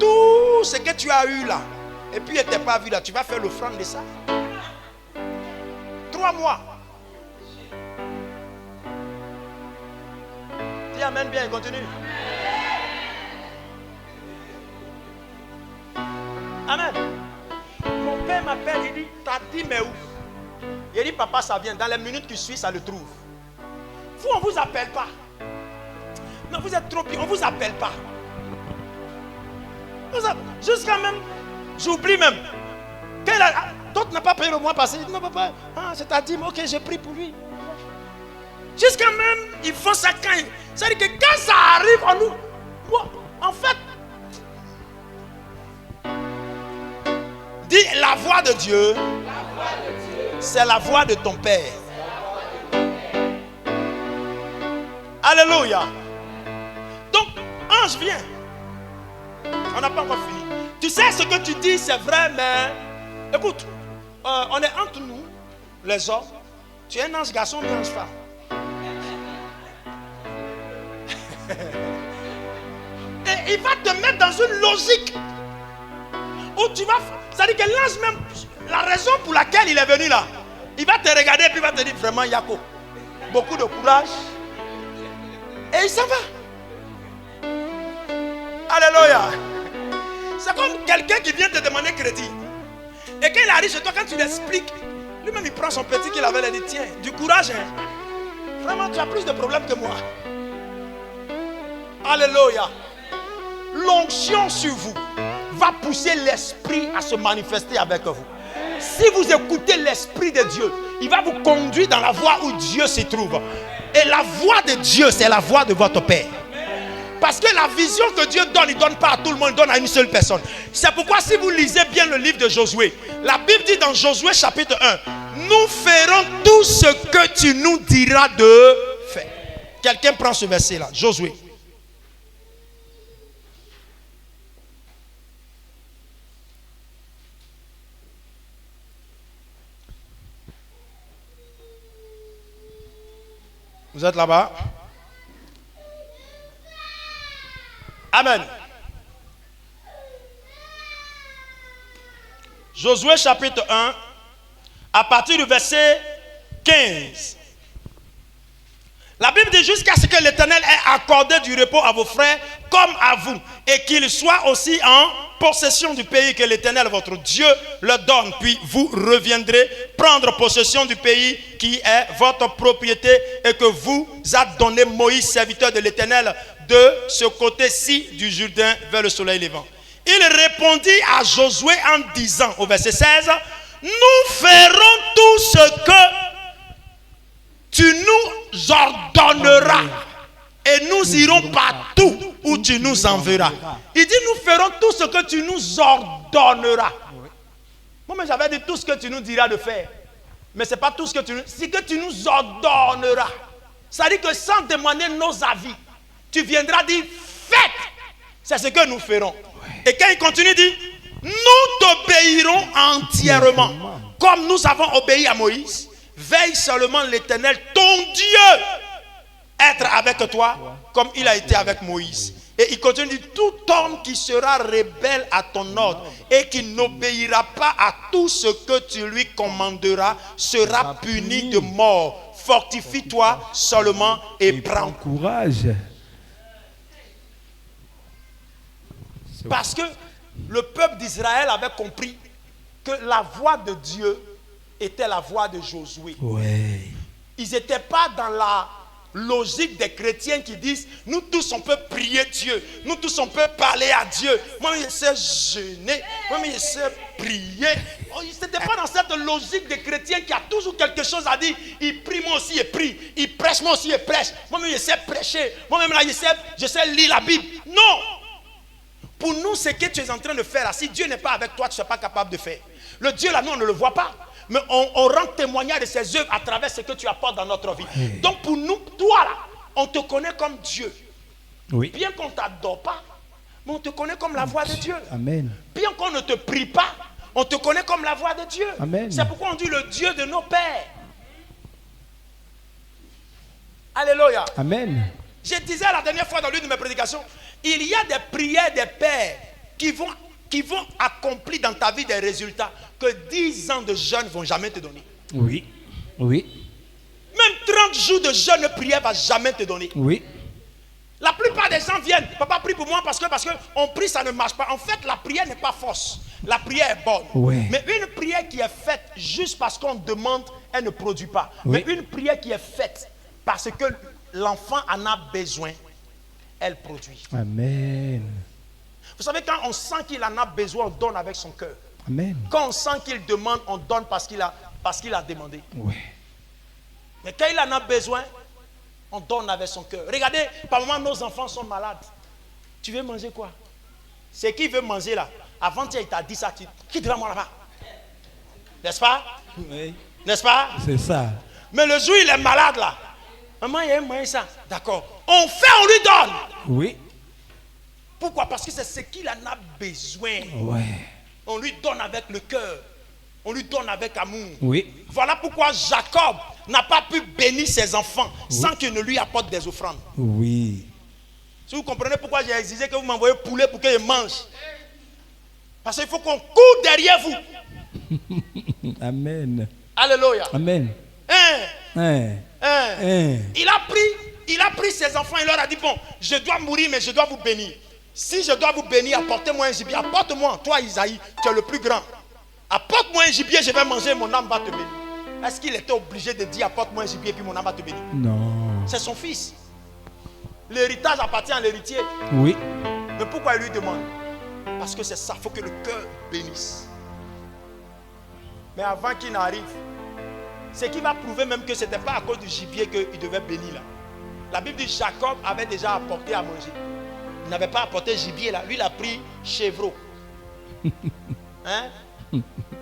tout ce que tu as eu là, et puis il n'était pas vu là, tu vas faire l'offrande de ça. 3 mois. Dis amen bien, continue. Amen. Mon père m'appelle, il dit, t'as dit mais où? Il dit, papa, ça vient. Dans les minutes qui suivent, ça le trouve. Vous, on ne vous appelle pas. Non, vous êtes trop pire, on ne vous appelle pas. Jusqu'à même, j'oublie même. D'autres n'ont pas payé le mois passé. Non, papa, c'est ta dîme, ok, j'ai pris pour lui. Jusqu'à même, ils font ça quand. C'est-à-dire que quand ça arrive en nous, moi, en fait, dis la voix de Dieu, c'est la voix de ton Père. Alléluia. Donc, ange vient. On n'a pas encore fini. Tu sais ce que tu dis, c'est vrai, mais écoute, on est entre nous, les hommes. Tu es un ange garçon, bien ange femme. Et il va te mettre dans une logique où tu vas. C'est-à-dire que l'ange même, la raison pour laquelle il est venu là, il va te regarder et puis il va te dire vraiment Yako, beaucoup de courage. Et il s'en va. Alléluia. C'est comme quelqu'un qui vient te demander crédit. Et quand il arrive chez toi, quand tu l'expliques, lui-même il prend son petit qu'il avait et il dit tiens, du courage. Hein. Vraiment, tu as plus de problèmes que moi. Alléluia. L'onction sur vous va pousser l'esprit à se manifester avec vous. Si vous écoutez l'esprit de Dieu, il va vous conduire dans la voie où Dieu se trouve. Et la voix de Dieu, c'est la voix de votre Père. Parce que la vision que Dieu donne, il ne donne pas à tout le monde, il donne à une seule personne. C'est pourquoi si vous lisez bien le livre de Josué, la Bible dit dans Josué chapitre 1, nous ferons tout ce que tu nous diras de faire. Quelqu'un prend ce verset là, Josué. Vous êtes là-bas? Amen. Josué chapitre 1, à partir du verset 15. La Bible dit jusqu'à ce que l'Éternel ait accordé du repos à vos frères comme à vous, et qu'ils soient aussi en possession du pays que l'Éternel votre Dieu leur donne. Puis vous reviendrez prendre possession du pays qui est votre propriété et que vous a donné Moïse, serviteur de l'Éternel, de ce côté-ci du Jourdain vers le soleil levant. Il répondit à Josué en disant au verset 16, nous ferons tout ce que tu nous ordonneras et nous irons partout où tu nous enverras. Il dit nous ferons tout ce que tu nous ordonneras. Moi, mais j'avais dit tout ce que tu nous diras de faire. Mais ce n'est pas tout ce que tu nous... C'est que tu nous ordonneras. Ça dit que sans demander nos avis, tu viendras dire faites. C'est ce que nous ferons. Et quand il continue, il dit nous t'obéirons entièrement. Comme nous avons obéi à Moïse. Veille seulement l'Éternel, ton Dieu, être avec toi comme il a été avec Moïse. Et il continue de dire, tout homme qui sera rebelle à ton ordre et qui n'obéira pas à tout ce que tu lui commanderas sera puni de mort. Fortifie-toi seulement et prends courage. Parce que le peuple d'Israël avait compris que la voix de Dieu était la voix de Josué. Ouais. Ils n'étaient pas dans la logique des chrétiens qui disent nous tous on peut prier Dieu, nous tous on peut parler à Dieu. Moi je sais jeûner, moi je sais prier. Ils n'étaient pas dans cette logique des chrétiens qui a toujours quelque chose à dire. Il prie, moi aussi je prie. Il prêche, moi aussi je prêche. Moi-même je sais prêcher. Moi-même là je sais lire la Bible. Non. Pour nous, ce que tu es en train de faire là, si Dieu n'est pas avec toi, tu ne seras pas capable de faire. Le Dieu là, nous on ne le voit pas. Mais on rend témoignage de ses œuvres à travers ce que tu apportes dans notre vie. Oui. Donc pour nous, toi là, on te connaît comme Dieu. Oui. Bien qu'on ne t'adore pas, mais on te connaît comme la voix de Dieu. Amen. Bien qu'on ne te prie pas, On te connaît comme la voix de Dieu. Amen. C'est pourquoi on dit le Dieu de nos pères. Alléluia. Amen. Je disais la dernière fois dans l'une de mes prédications, il y a des prières des pères qui vont accomplir dans ta vie des résultats que 10 ans de jeûne ne vont jamais te donner. Oui. Oui. Même 30 jours de jeûne de prière ne va jamais te donner. Oui. La plupart des gens viennent. Papa prie pour moi parce que on prie, ça ne marche pas. En fait, la prière n'est pas fausse. La prière est bonne. Oui. Mais une prière qui est faite juste parce qu'on demande, elle ne produit pas. Oui. Mais une prière qui est faite parce que l'enfant en a besoin, elle produit. Amen. Vous savez, quand on sent qu'il en a besoin, on donne avec son cœur. Amen. Quand on sent qu'il demande, on donne parce qu'il a demandé. Oui. Mais quand il en a besoin, on donne avec son cœur. Regardez, par moment, nos enfants sont malades. Tu veux manger quoi? C'est qui veut manger là? Avant-hier, il t'a dit ça. Quitte-la moi là-bas. N'est-ce pas? Oui. N'est-ce pas? C'est ça. Mais le jour où il est malade là, maman, il aime manger ça. D'accord. On fait, on lui donne. Oui. Pourquoi? Parce que c'est ce qu'il en a besoin. Ouais. On lui donne avec le cœur. On lui donne avec amour. Oui. Voilà pourquoi Jacob n'a pas pu bénir ses enfants sans qu'il ne lui apporte des offrandes. Oui. Si vous comprenez pourquoi j'ai exigé que vous m'envoyez poulet pour qu'il mange. Parce qu'il faut qu'on court derrière vous. Amen. Alléluia. Amen. Il a pris ses enfants, il leur a dit, bon, je dois mourir, mais je dois vous bénir. Si je dois vous bénir, apportez-moi un gibier. Apporte-moi, toi Isaïe, tu es le plus grand. Apporte-moi un gibier, je vais manger, mon âme va te bénir. Est-ce qu'il était obligé de dire, apporte-moi un gibier, puis mon âme va te bénir? Non. C'est son fils. L'héritage appartient à l'héritier. Oui. Mais pourquoi il lui demande? Parce que c'est ça, il faut que le cœur bénisse. Mais avant qu'il n'arrive, c'est qui va prouver même que ce n'était pas à cause du gibier qu'il devait bénir là. La Bible dit Jacob avait déjà apporté à manger. Il n'avait pas apporté gibier là. Lui, il a pris chevreau. Hein?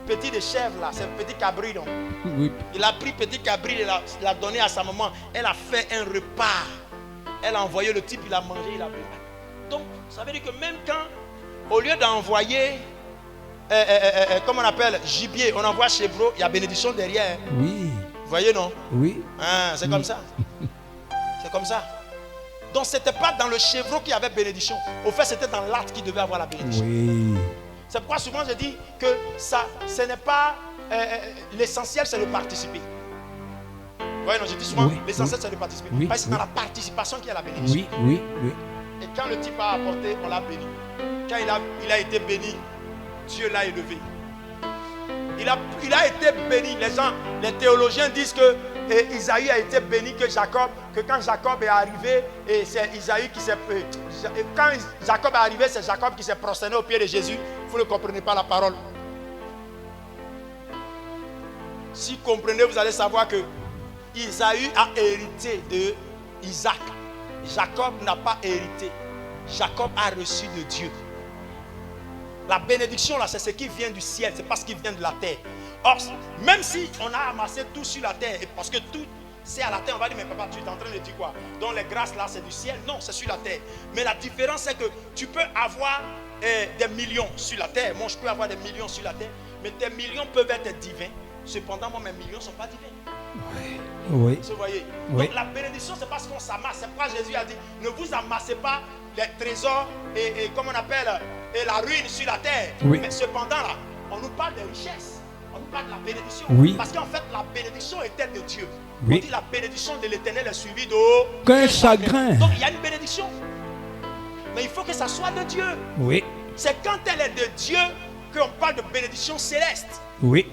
Petit de chèvre là, c'est petit cabri donc. Oui. Il a pris petit cabri, il l'a donné à sa maman. Elle a fait un repas. Elle a envoyé le type, il a mangé, il a bu. Donc, ça veut dire que même quand, au lieu d'envoyer, comment on appelle, gibier, on envoie chevreau, il y a bénédiction derrière. Oui. Vous voyez, non? Oui. Hein, c'est comme ça. C'est comme ça. Donc, ce n'était pas dans le chevreau qu'il y avait bénédiction. Au fait, c'était dans l'acte qu'il devait avoir la bénédiction. Oui. C'est pourquoi souvent je dis que ça, ce n'est pas l'essentiel, c'est le participer. Vous voyez, non, je dis souvent, Oui, l'essentiel oui. c'est le participer. Oui, Parce que c'est oui. dans la participation qu'il y a la bénédiction. Oui, oui, oui. Et quand le type a apporté, on l'a béni. Quand il a été béni, Dieu l'a élevé. Il a été béni. Les théologiens disent que Isaïe a été béni que quand Jacob est arrivé, et c'est Isaïe qui s'est... quand Jacob est arrivé, c'est Jacob qui s'est prosterné au pied de Jésus. Vous ne comprenez pas la parole. Si vous comprenez, vous allez savoir que Isaïe a hérité de Isaac. Jacob n'a pas hérité. Jacob a reçu de Dieu. La bénédiction là, c'est ce qui vient du ciel, c'est pas ce qui vient de la terre. Or, même si on a amassé tout sur la terre, et parce que tout c'est à la terre, on va dire, mais papa, tu es en train de dire quoi? Donc les grâces là, c'est du ciel? Non, c'est sur la terre. Mais la différence, c'est que tu peux avoir des millions sur la terre. Moi, je peux avoir des millions sur la terre, mais tes millions peuvent être divins. Cependant, moi, mes millions ne sont pas divins. Oui. Vous voyez? Oui. Donc la bénédiction, c'est parce qu'on s'amasse. C'est pourquoi Jésus a dit, ne vous amassez pas les trésors et comme on appelle, et la ruine sur la terre. Oui. Mais cependant, là, on nous parle de richesse. On nous parle de la bénédiction. Oui. Parce qu'en fait, la bénédiction est telle de Dieu. Oui. On dit la bénédiction de l'Éternel est suivie de Qu'un chagrin. Donc il y a une bénédiction. Mais il faut que ça soit de Dieu. Oui. C'est quand elle est de Dieu qu'on parle de bénédiction céleste. Oui.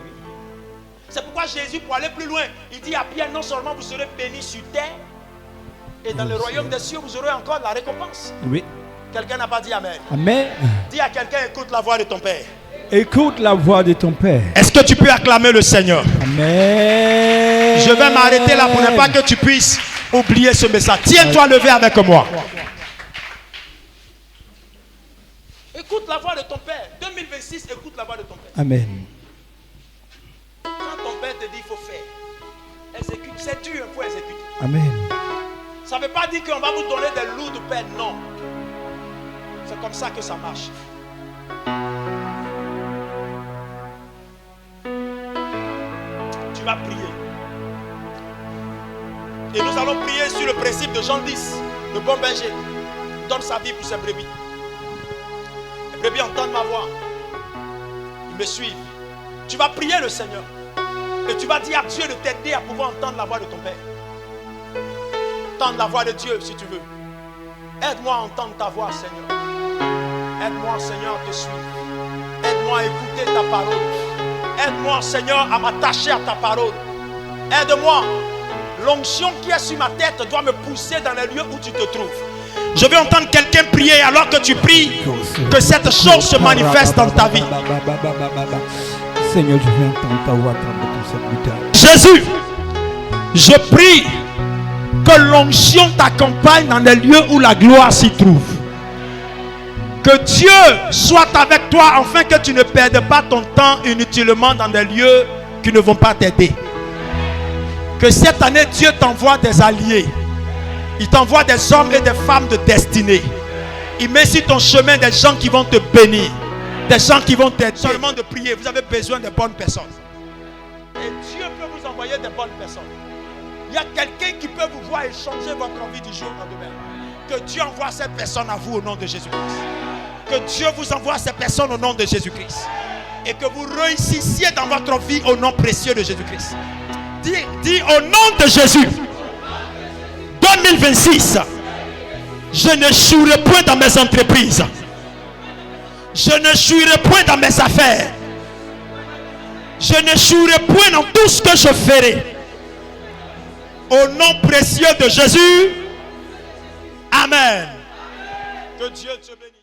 C'est pourquoi Jésus, pour aller plus loin, il dit à Pierre, non seulement vous serez bénis sur terre, et dans le royaume des cieux, vous aurez encore de la récompense. Oui. Quelqu'un n'a pas dit Amen. Amen. Dis à quelqu'un, écoute la voix de ton Père. Écoute la voix de ton Père. Est-ce que tu peux acclamer le Seigneur? Amen. Je vais m'arrêter là pour ne pas que tu puisses oublier ce message. Tiens-toi levé avec moi. Écoute la voix de ton Père. 2026, écoute la voix de ton Père. Amen. Quand ton Père te dit il faut faire, exécute. C'est dur, il faut exécuter. Amen. Ça ne veut pas dire qu'on va vous donner des lourdes peines, non. C'est comme ça que ça marche. tu vas prier. Et nous allons prier sur le principe de Jean 10. Le bon berger donne sa vie pour ses brebis. Les brebis entendent ma voix. Ils me suivent. Tu vas prier le Seigneur. Et tu vas dire à Dieu de t'aider à pouvoir entendre la voix de ton Père. Entendre la voix de Dieu si tu veux. Aide-moi à entendre ta voix, Seigneur. Aide-moi, Seigneur, à te suivre. Aide-moi à écouter ta parole. Aide-moi, Seigneur, à m'attacher à ta parole. Aide-moi. L'onction qui est sur ma tête doit me pousser dans les lieux où tu te trouves. Je vais entendre quelqu'un prier alors que tu pries, que cette chose se manifeste dans ta vie. Seigneur, je veux entendre ta voix dans cette lutte. Jésus, je prie que l'onction t'accompagne dans les lieux où la gloire s'y trouve. Que Dieu soit avec toi afin que tu ne perdes pas ton temps inutilement dans des lieux qui ne vont pas t'aider. Que cette année, Dieu t'envoie des alliés. Il t'envoie des hommes et des femmes de destinée. Il met sur ton chemin des gens qui vont te bénir. Des gens qui vont t'aider. Seulement de prier, vous avez besoin de bonnes personnes. Et Dieu peut vous envoyer des bonnes personnes. Il y a quelqu'un qui peut vous voir et changer votre vie du jour au lendemain. Que Dieu envoie cette personne à vous au nom de Jésus-Christ. Que Dieu vous envoie ces personnes au nom de Jésus-Christ. Et que vous réussissiez dans votre vie au nom précieux de Jésus-Christ. Dis au nom de Jésus. 2026. Je n'échouerai point dans mes entreprises. Je n'échouerai point dans mes affaires. Je n'échouerai point dans tout ce que je ferai. Au nom précieux de Jésus. Amen. Que Dieu te bénisse.